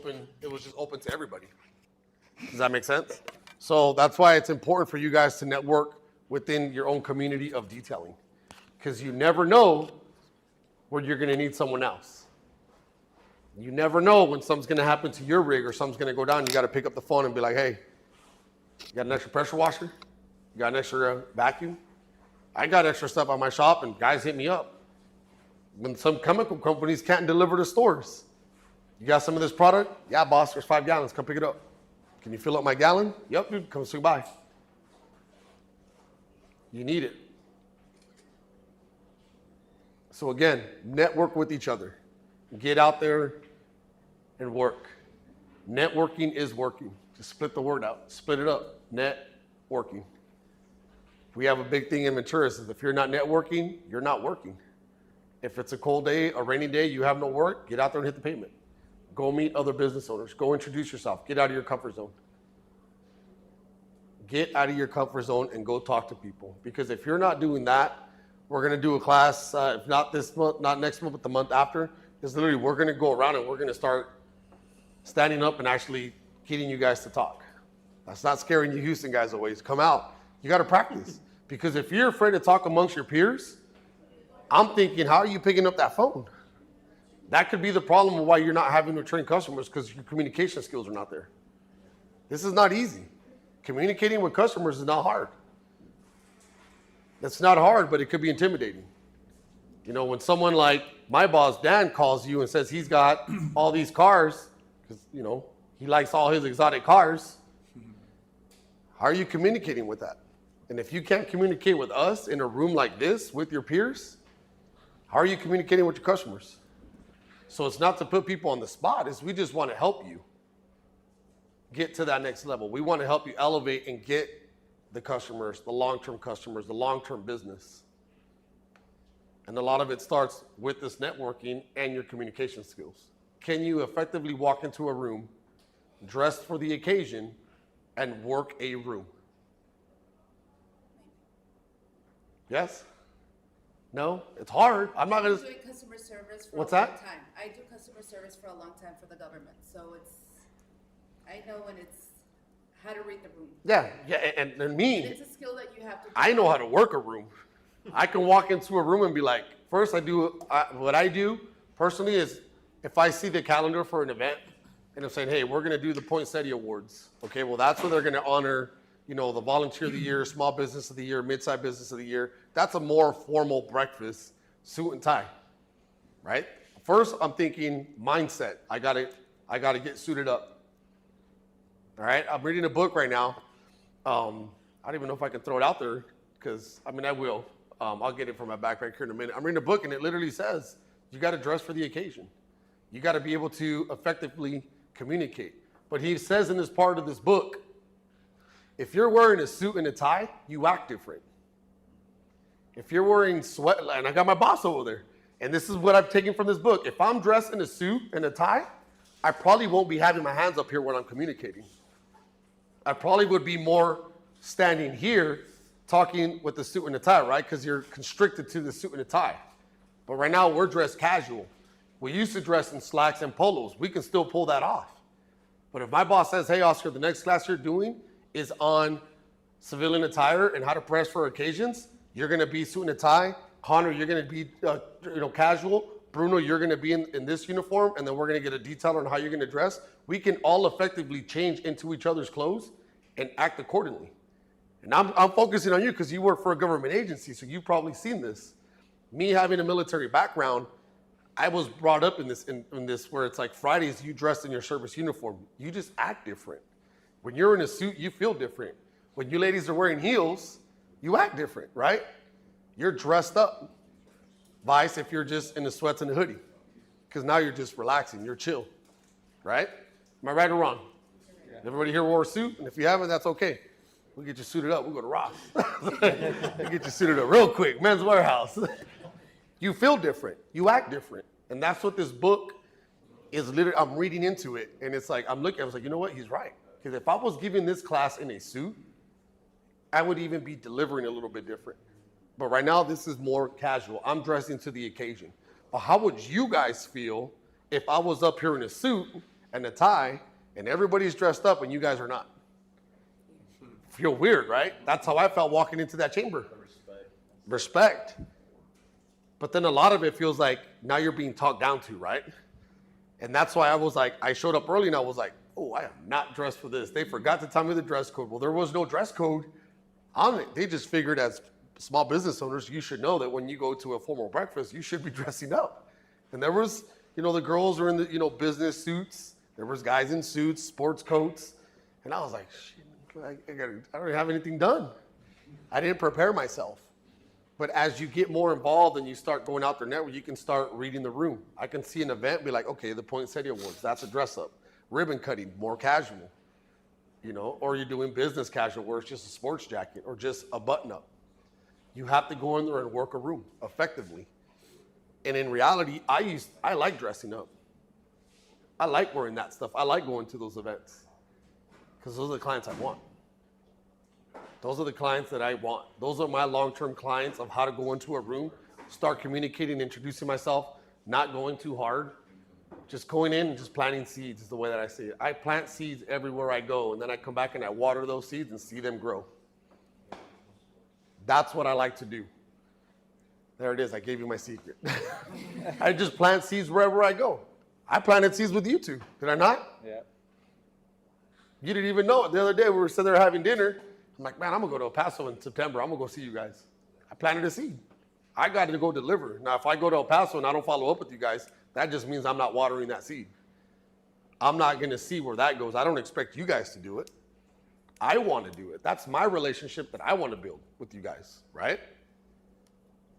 open. It was just open to everybody. Does that make sense? So that's why it's important for you guys to network within your own community of detailing, because you never know where you're going to need someone else. You never know when something's going to happen to your rig or something's going to go down. You got to pick up the phone and be like, hey, you got an extra pressure washer? You got an extra vacuum? I got extra stuff on my shop, and guys hit me up. When some chemical companies can't deliver to stores, you got some of this product? Yeah, boss, there's 5 gallons. Come pick it up. Can you fill up my gallon? Yep, dude, come swing by. You need it. So again, network with each other. Get out there and work. Networking is working. Just split the word out. Split it up. Networking. We have a big thing in Ventura is if you're not networking, you're not working. If it's a cold day, a rainy day, you have no work, get out there and hit the pavement. Go meet other business owners. Go introduce yourself. Get out of your comfort zone. Get out of your comfort zone and go talk to people. Because if you're not doing that, we're going to do a class, if not this month, not next month, but the month after. Because literally we're going to go around and we're going to start standing up and actually getting you guys to talk. That's not scaring you Houston guys away. Come out. You got to practice. Because if you're afraid to talk amongst your peers, I'm thinking, how are you picking up that phone? That could be the problem of why you're not having to train customers, because your communication skills are not there. This is not easy. Communicating with customers is not hard. It's not hard, but it could be intimidating. You know, when someone like my boss, Dan, calls you and says he's got all these cars, because, you know, he likes all his exotic cars, how are you communicating with that? And if you can't communicate with us in a room like this with your peers, how are you communicating with your customers? So it's not to put people on the spot, it's we just want to help you get to that next level. We want to help you elevate and get the customers, the long-term business. And a lot of it starts with this networking and your communication skills. Can you effectively walk into a room, dressed for the occasion, and work a room? Yes? No? It's hard. I'm not going to... I'm doing customer service for What's a long that? time. I do customer service for a long time for the government, so I know when it's how to read the room. Yeah, and me, And it's a skill that you have to do. I know how to work a room. I can walk into a room and be like, first what I do personally is if I see the calendar for an event and I'm saying, hey, we're going to do the Poinsettia Awards. Okay, well, that's where they're going to honor, you know, the Volunteer of the Year, Small Business of the Year, Mid-Sized Business of the Year. That's a more formal breakfast, suit and tie, right? First, I'm thinking mindset. I gotta get suited up. All right, I'm reading a book right now. I don't even know if I can throw it out there because, I mean, I will. I'll get it from my back right here in a minute. I'm reading a book and it literally says, you got to dress for the occasion. You got to be able to effectively communicate. But he says in this part of this book, if you're wearing a suit and a tie, you act different. If you're wearing sweat, and I got my boss over there, and this is what I've taken from this book. If I'm dressed in a suit and a tie, I probably won't be having my hands up here when I'm communicating. I probably would be more standing here talking with the suit and the tie, right? Because you're constricted to the suit and the tie. But right now, we're dressed casual. We used to dress in slacks and polos. We can still pull that off. But if my boss says, hey, Oscar, the next class you're doing is on civilian attire and how to press for occasions, you're going to be suit and a tie. Connor, you're going to be casual. Bruno, you're going to be in this uniform, and then we're going to get a detail on how you're going to dress. We can all effectively change into each other's clothes and act accordingly. And I'm focusing on you because you work for a government agency, so you've probably seen this. Me having a military background, I was brought up in this where it's like Fridays you dress in your service uniform. You just act different. When you're in a suit, you feel different. When you ladies are wearing heels, you act different, right? You're dressed up. Vice if you're just in the sweats and the hoodie, because now you're just relaxing, you're chill, right? Am I right or wrong? Yeah. Everybody here wore a suit, and if you haven't, that's okay. We'll get you suited up. We'll go to Ross. We'll get you suited up real quick. Men's Warehouse. You feel different. You act different, and that's what this book is. Literally, I'm reading into it, and it's like I was like, you know what? He's right. Because if I was giving this class in a suit, I would even be delivering a little bit different. But right now, this is more casual. I'm dressing to the occasion. But how would you guys feel if I was up here in a suit and a tie, and everybody's dressed up and you guys are not. Feel weird, right? That's how I felt walking into that chamber. Respect. But then a lot of it feels like now you're being talked down to, right? And that's why I was like, I showed up early and I was like, oh, I am not dressed for this. They forgot to tell me the dress code. Well, there was no dress code on it. They just figured as small business owners, you should know that when you go to a formal breakfast, you should be dressing up. And there was, the girls were in the, business suits. There was guys in suits, sports coats. And I was like, shit, I don't have anything done. I didn't prepare myself. But as you get more involved and you start going out there network, you can start reading the room. I can see an event and be like, okay, the Poinsettia Awards, that's a dress up. Ribbon cutting, more casual. Or you're doing business casual where it's just a sports jacket or just a button up. You have to go in there and work a room effectively. And in reality, I like dressing up. I like wearing that stuff. I like going to those events because those are the clients I want. Those are the clients that I want. Those are my long-term clients of how to go into a room, start communicating, introducing myself, not going too hard, just going in and just planting seeds is the way that I see it. I plant seeds everywhere I go, and then I come back and I water those seeds and see them grow. That's what I like to do. There it is. I gave you my secret. I just plant seeds wherever I go. I planted seeds with you two. Did I not? Yeah. You didn't even know it. The other day we were sitting there having dinner. I'm like, man, I'm going to go to El Paso in September. I'm going to go see you guys. I planted a seed. I got to go deliver. Now, if I go to El Paso and I don't follow up with you guys, that just means I'm not watering that seed. I'm not going to see where that goes. I don't expect you guys to do it. I want to do it. That's my relationship that I want to build with you guys, right?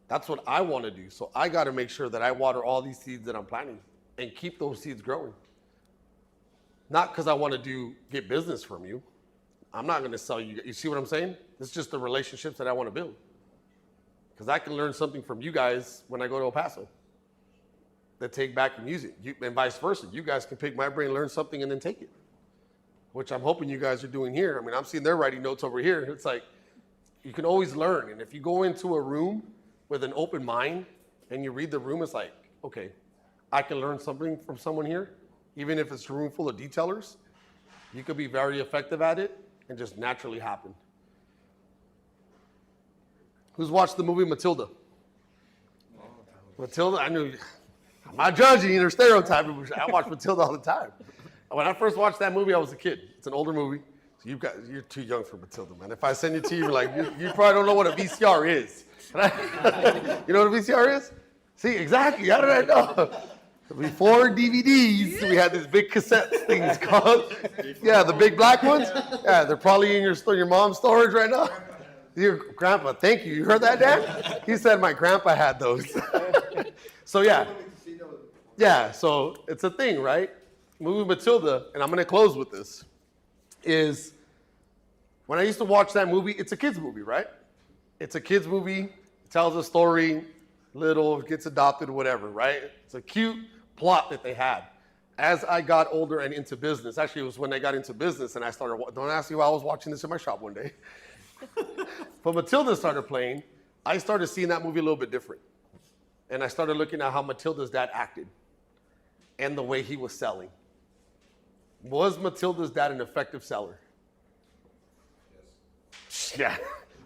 That's what I want to do. So I got to make sure that I water all these seeds that I'm planting and keep those seeds growing. Not because I want to get business from you. I'm not going to sell you. You see what I'm saying? It's just the relationships that I want to build. Because I can learn something from you guys when I go to El Paso that take back and use it. And vice versa. You guys can pick my brain, learn something, and then take it. Which I'm hoping you guys are doing here. I mean, I'm seeing they're writing notes over here. It's like, you can always learn. And if you go into a room with an open mind and you read the room, it's like, okay, I can learn something from someone here. Even if it's a room full of detailers, you could be very effective at it and just naturally happen. Who's watched the movie Matilda? Matilda, I'm not judging or stereotyping, but I watch Matilda all the time. When I first watched that movie, I was a kid. It's an older movie. So you're too young for Matilda, man. If I send it to you, you're like, you probably don't know what a VCR is. You know what a VCR is? See, exactly. How did I know? Before DVDs, we had these big cassette things called, the big black ones. Yeah, they're probably in your mom's storage right now. Your grandpa, thank you. You heard that, Dad? He said my grandpa had those. So so it's a thing, right? Movie Matilda, and I'm going to close with this, is when I used to watch that movie, it's a kid's movie, right? It's a kid's movie, it tells a story, little, gets adopted, whatever, right? It's a cute plot that they had. As I got older and into business, actually it was when I got into business and I started, don't ask me why I was watching this in my shop one day. But Matilda started playing, I started seeing that movie a little bit different. And I started looking at how Matilda's dad acted and the way he was selling. Was Matilda's dad an effective seller? Yes. Yeah,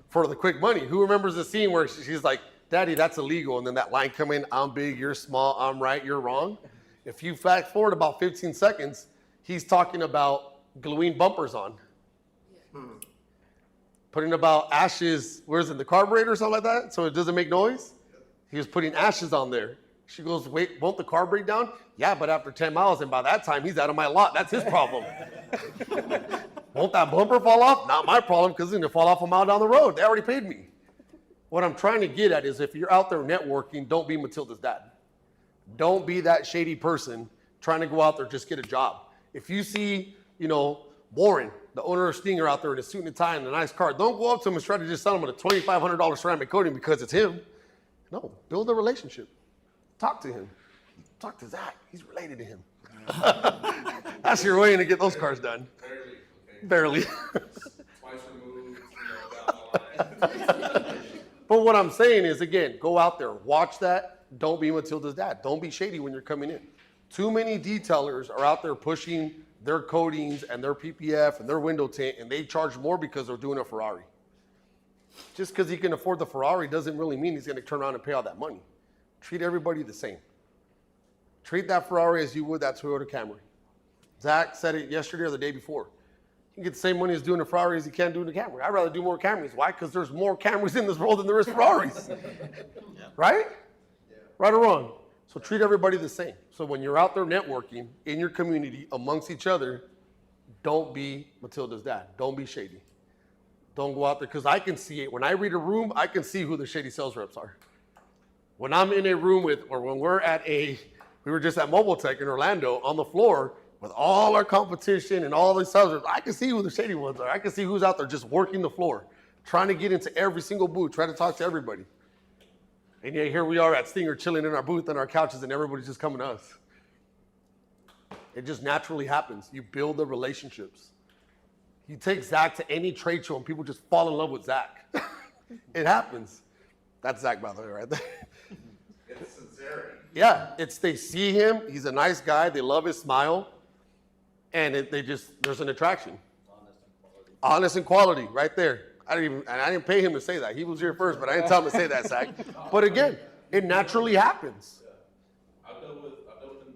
for the quick money. Who remembers the scene where she's like, Daddy, that's illegal. And then that line come in, I'm big, you're small, I'm right, you're wrong. If you fast forward about 15 seconds, he's talking about gluing bumpers on. Yeah. Putting about ashes, where's it, the carburetor or something like that? So it doesn't make noise? He was putting ashes on there. She goes, wait, won't the car break down? Yeah, but after 10 miles, and by that time, he's out of my lot. That's his problem. Won't that bumper fall off? Not my problem, because it's going to fall off a mile down the road. They already paid me. What I'm trying to get at is if you're out there networking, don't be Matilda's dad. Don't be that shady person trying to go out there just get a job. If you see, Warren, the owner of Stinger out there in a suit and a tie and a nice car, don't go up to him and try to just sell him a $2,500 ceramic coating because it's him. No, build a relationship. Talk to him. Talk to Zach. He's related to him. That's your way to get those cars done. Barely. Okay. Twice removed, down the line. But what I'm saying is, again, go out there, watch that. Don't be Matilda's dad. Don't be shady when you're coming in. Too many detailers are out there pushing their coatings and their PPF and their window tint, and they charge more because they're doing a Ferrari. Just because he can afford the Ferrari doesn't really mean he's going to turn around and pay all that money. Treat everybody the same. Treat that Ferrari as you would that Toyota Camry. Zach said it yesterday or the day before. You can get the same money as doing a Ferrari as you can doing a Camry. I'd rather do more Camrys. Why? Because there's more Camrys in this world than there is Ferraris. Right? Right or wrong? So treat everybody the same. So when you're out there networking in your community amongst each other, don't be Matilda's dad. Don't be shady. Don't go out there, because I can see it. When I read a room, I can see who the shady sales reps are. When I'm in a room with, or when we were just at Mobile Tech in Orlando on the floor with all our competition and all these sales reps, I can see who the shady ones are. I can see who's out there just working the floor, trying to get into every single booth, trying to talk to everybody. And yet here we are at Stinger chilling in our booth on our couches and everybody's just coming to us. It just naturally happens. You build the relationships. You take Zach to any trade show and people just fall in love with Zach. It happens. That's Zach, by the way, right there. It's sincerity. Yeah, they see him. He's a nice guy. They love his smile. And there's an attraction. Honest and quality, right there. I didn't pay him to say that. He was here first, but I didn't tell him to say that, Zach. But again, it naturally happens. I've dealt with them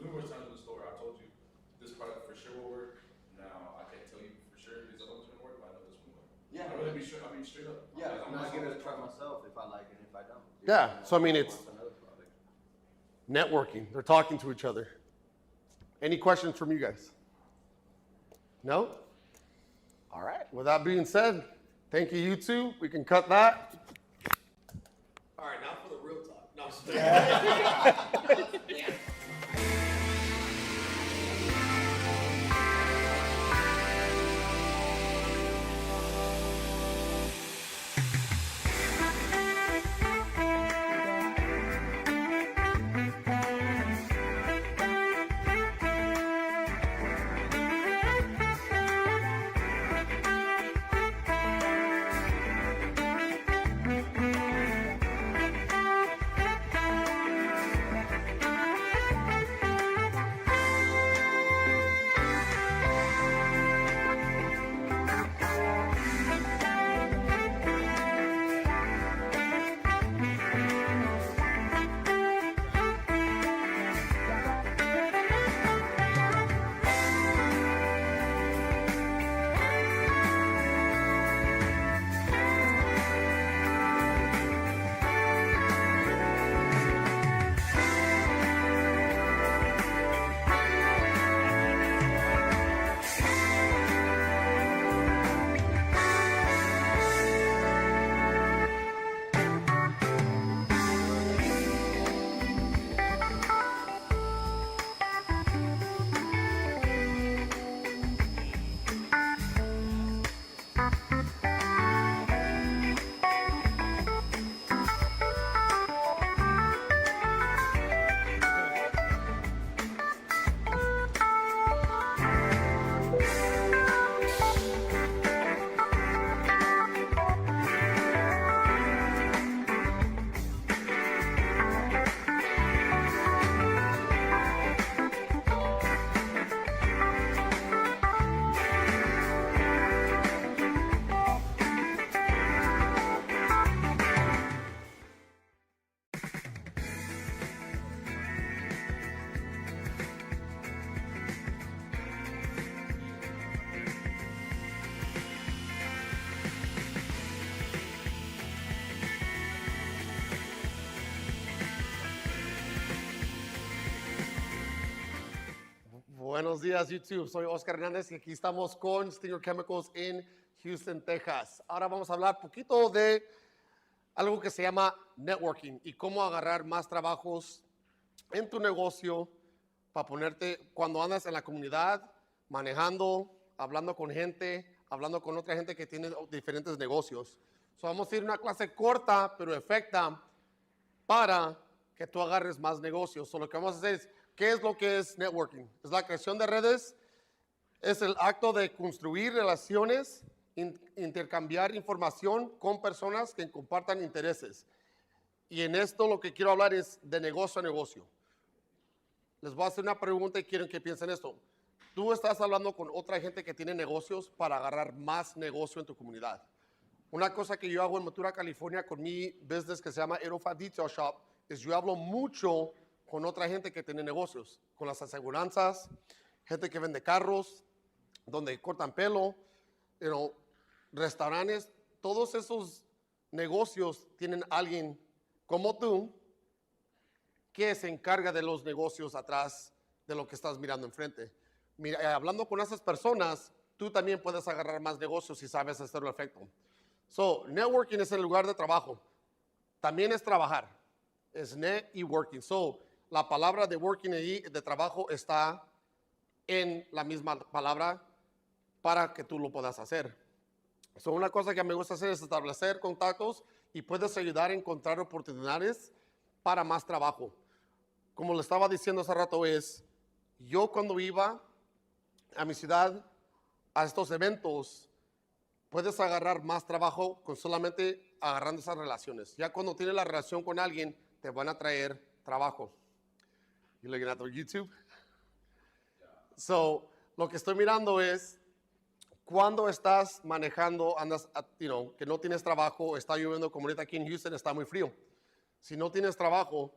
numerous times in the store. I told you this product for sure will work. Now I can't tell you for sure these other ones gonna work, but I know this one will. Yeah. I'll be straight up. Yeah, I'm I'm not not gonna gonna try myself if I like it, if I don't. Yeah, so I mean, it's Another product. networking. They're talking to each other. Any questions from you guys? No? All right. With that being said, thank you, you two. We can cut that. All right, now for the real talk. No, I'm just kidding. Buenos días, YouTube. Soy Oscar Hernández y aquí estamos con Stinger Chemicals en Houston, Texas. Ahora vamos a hablar un poquito de algo que se llama networking y cómo agarrar más trabajos en tu negocio para ponerte cuando andas en la comunidad, manejando, hablando con gente, hablando con otra gente que tiene diferentes negocios. So, vamos a ir a una clase corta, pero efectiva para que tú agarres más negocios. So, lo que vamos a hacer es, ¿qué es lo que es networking? Es la creación de redes, es el acto de construir relaciones, intercambiar información con personas que compartan intereses. Y en esto lo que quiero hablar es de negocio a negocio. les voy a hacer una pregunta y quiero que piensen esto. Tú estás hablando con otra gente que tiene negocios para agarrar más negocio en tu comunidad. Una cosa que yo hago en Ventura, California, con mi business que se llama Aerofat Detail Shop, es yo hablo mucho con otra gente que tiene negocios, con las aseguranzas, gente que vende carros, donde cortan pelo, restaurantes, todos esos negocios tienen alguien como tú que se encarga de los negocios atrás de lo que estás mirando enfrente. Mira, hablando con esas personas, tú también puedes agarrar más negocios si sabes hacerlo efecto. So, networking es el lugar de trabajo. También es trabajar. Es net y working. So, la palabra de working y de trabajo está en la misma palabra para que tú lo puedas hacer. So, una cosa que me gusta hacer es establecer contactos y puedes ayudar a encontrar oportunidades para más trabajo. Como le estaba diciendo hace rato yo cuando iba a mi ciudad a estos eventos, puedes agarrar más trabajo con solamente agarrando esas relaciones. Ya cuando tienes la relación con alguien, te van a traer trabajo. You looking at YouTube? So, lo que estoy mirando es cuando estás manejando, andas, que no tienes trabajo, está lloviendo como ahorita aquí en Houston, está muy frío. Si no tienes trabajo,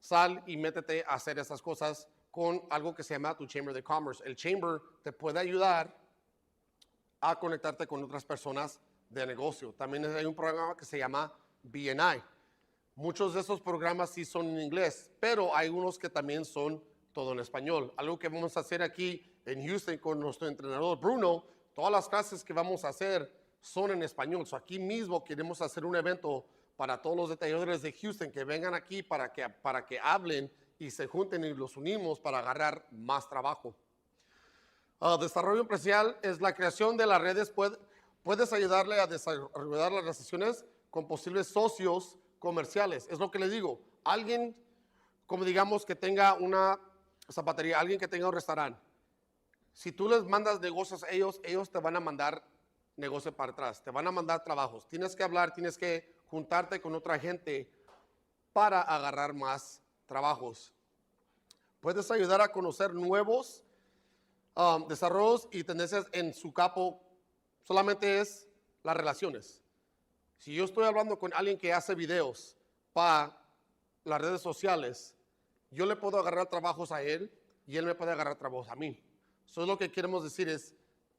sal y métete a hacer esas cosas con algo que se llama tu Chamber de Commerce. El Chamber te puede ayudar a conectarte con otras personas de negocio. También hay un programa que se llama BNI. Muchos de esos programas sí son en inglés, pero hay unos que también son todo en español. Algo que vamos a hacer aquí en Houston con nuestro entrenador Bruno, todas las clases que vamos a hacer son en español. So aquí mismo queremos hacer un evento para todos los detalladores de Houston que vengan aquí para que hablen y se junten y los unimos para agarrar más trabajo. Desarrollo empresarial es la creación de las redes. Puedes ayudarle a desarrollar las relaciones con posibles socios comerciales. Es lo que les digo. Alguien, como digamos, que tenga una zapatería, alguien que tenga un restaurante. Si tú les mandas negocios a ellos, ellos te van a mandar negocio para atrás. Te van a mandar trabajos. Tienes que hablar, tienes que juntarte con otra gente para agarrar más trabajos. Puedes ayudar a conocer nuevos desarrollos y tendencias en su campo. Solamente es las relaciones. Si yo estoy hablando con alguien que hace videos para las redes sociales, yo le puedo agarrar trabajos a él y él me puede agarrar trabajos a mí. Eso es lo que queremos decir es,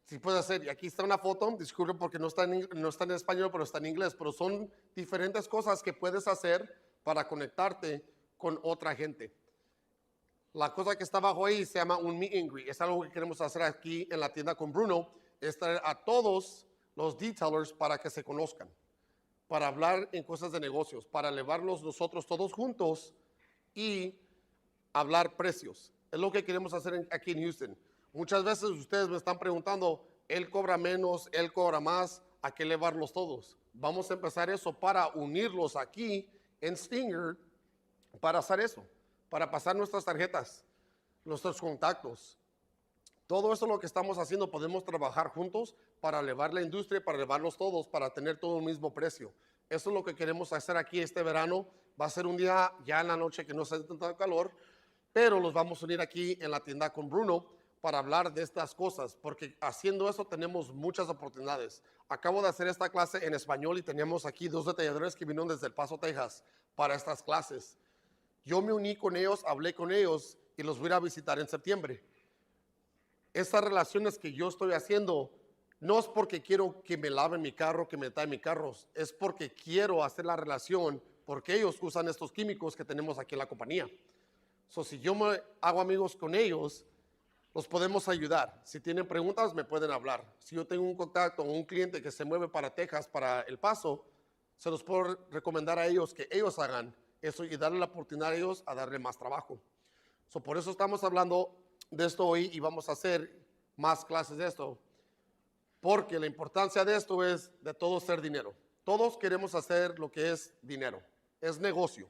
si puede hacer, y aquí está una foto, disculpe porque no está en español, pero está en inglés, pero son diferentes cosas que puedes hacer para conectarte con otra gente. La cosa que está abajo ahí se llama un meet and greet. Es algo que queremos hacer aquí en la tienda con Bruno, es traer a todos los detailers para que se conozcan, para hablar en cosas de negocios, para elevarlos nosotros todos juntos y hablar precios. Es lo que queremos hacer aquí en Houston. Muchas veces ustedes me están preguntando, él cobra menos, él cobra más, ¿a qué elevarlos todos? Vamos a empezar eso para unirlos aquí en Stinger, para hacer eso, para pasar nuestras tarjetas, nuestros contactos. Todo eso es lo que estamos haciendo, podemos trabajar juntos para elevar la industria, para elevarlos todos, para tener todo el mismo precio. Eso es lo que queremos hacer aquí este verano. Va a ser un día ya en la noche que no hace tanto calor, pero los vamos a unir aquí en la tienda con Bruno para hablar de estas cosas, porque haciendo eso tenemos muchas oportunidades. Acabo de hacer esta clase en español y teníamos aquí 2 detalladores que vinieron desde El Paso, Texas, para estas clases. Yo me uní con ellos, hablé con ellos y los voy a ir a visitar en septiembre. Estas relaciones que yo estoy haciendo no es porque quiero que me laven mi carro, que me traen mi carro, es porque quiero hacer la relación, porque ellos usan estos químicos que tenemos aquí en la compañía. So, si yo me hago amigos con ellos, los podemos ayudar. Si tienen preguntas, me pueden hablar. Si yo tengo un contacto o un cliente que se mueve para Texas, para El Paso, se los puedo recomendar a ellos que ellos hagan eso y darle la oportunidad a ellos a darle más trabajo. So, por eso estamos hablando de esto hoy y vamos a hacer más clases de esto. Porque la importancia de esto es de todo ser dinero. Todos queremos hacer lo que es dinero. Es negocio.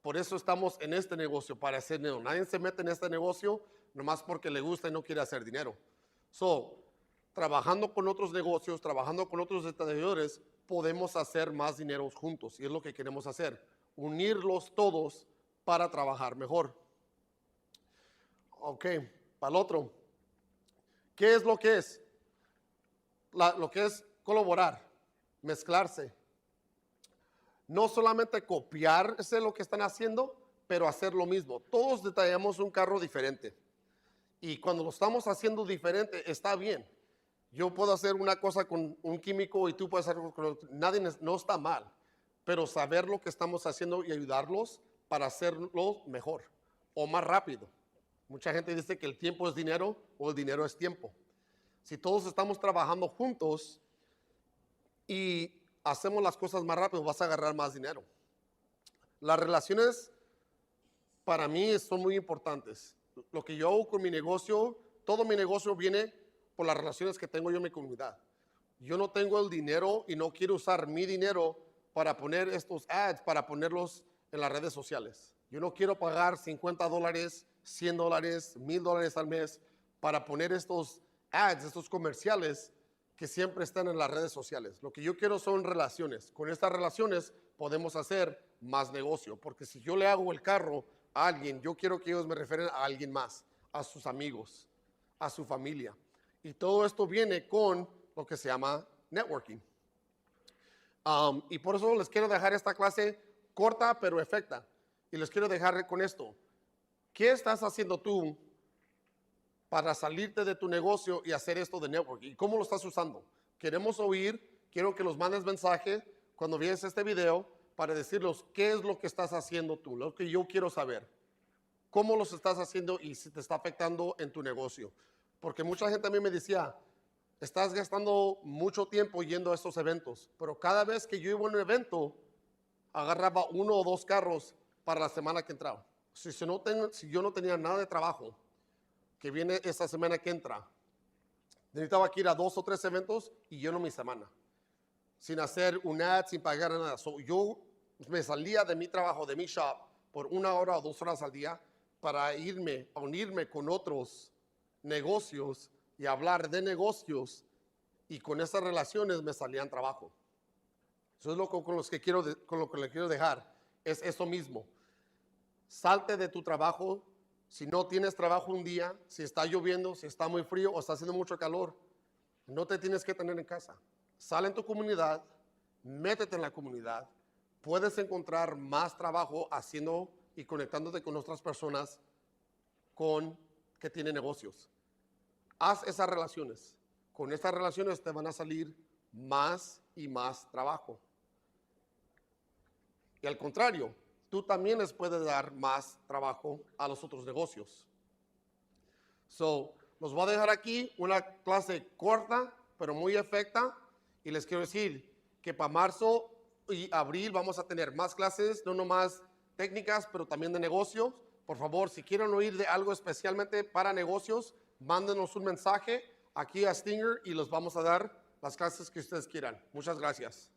Por eso estamos en este negocio, para hacer dinero. Nadie se mete en este negocio nomás porque le gusta y no quiere hacer dinero. So, trabajando con otros negocios, trabajando con otros detalladores, podemos hacer más dinero juntos. Y es lo que queremos hacer. Unirlos todos para trabajar mejor. Ok, para el otro. ¿Qué es lo que es? Lo que es colaborar, mezclarse. No solamente copiarse lo que están haciendo, pero hacer lo mismo. Todos detallamos un carro diferente. Y cuando lo estamos haciendo diferente, está bien. Yo puedo hacer una cosa con un químico y tú puedes hacer con otro. No está mal. Pero saber lo que estamos haciendo y ayudarlos para hacerlo mejor o más rápido. Mucha gente dice que el tiempo es dinero o el dinero es tiempo. Si todos estamos trabajando juntos y hacemos las cosas más rápido, vas a agarrar más dinero. Las relaciones para mí son muy importantes. Lo que yo hago con mi negocio, todo mi negocio viene por las relaciones que tengo yo en mi comunidad. Yo no tengo el dinero y no quiero usar mi dinero para poner estos ads, para ponerlos en las redes sociales. Yo no quiero pagar $50, $100, $1,000 al mes para poner estos ads, estos comerciales que siempre están en las redes sociales. Lo que yo quiero son relaciones. Con estas relaciones podemos hacer más negocio, porque si yo le hago el carro a alguien, yo quiero que ellos me refieren a alguien más, a sus amigos, a su familia. Y todo esto viene con lo que se llama networking. Y por eso les quiero dejar esta clase corta pero efectiva. Y les quiero dejar con esto. ¿Qué estás haciendo tú para salirte de tu negocio y hacer esto de networking? ¿Y cómo lo estás usando? Queremos oír, quiero que nos mandes mensaje cuando veas este video para decirles qué es lo que estás haciendo tú, lo que yo quiero saber. ¿Cómo los estás haciendo y si te está afectando en tu negocio? Porque mucha gente también me decía, estás gastando mucho tiempo yendo a estos eventos, pero cada vez que yo iba a un evento, agarraba 1 o 2 carros para la semana que entraba. Si yo no tenía nada de trabajo, que viene esta semana que entra, necesitaba que ir a 2 o 3 eventos y lleno mi semana, sin hacer un ad, sin pagar nada. Yo me salía de mi trabajo, de mi shop, por 1 hora o 2 horas al día para unirme con otros negocios y hablar de negocios, y con esas relaciones me salían trabajo. Eso es lo que le quiero dejar, es eso mismo. Salte de tu trabajo. Si no tienes trabajo un día, si está lloviendo, si está muy frío o está haciendo mucho calor, no te tienes que tener en casa. Sal en tu comunidad, métete en la comunidad. Puedes encontrar más trabajo haciendo y conectándote con otras personas que tienen negocios. Haz esas relaciones. Con estas relaciones te van a salir más y más trabajo. Y al contrario, tú también les puedes dar más trabajo a los otros negocios. Los voy a dejar aquí, una clase corta, pero muy efectiva. Y les quiero decir que para marzo y abril vamos a tener más clases, no nomás técnicas, pero también de negocios. Por favor, si quieren oír de algo especialmente para negocios, mándenos un mensaje aquí a Stinger y los vamos a dar las clases que ustedes quieran. Muchas gracias.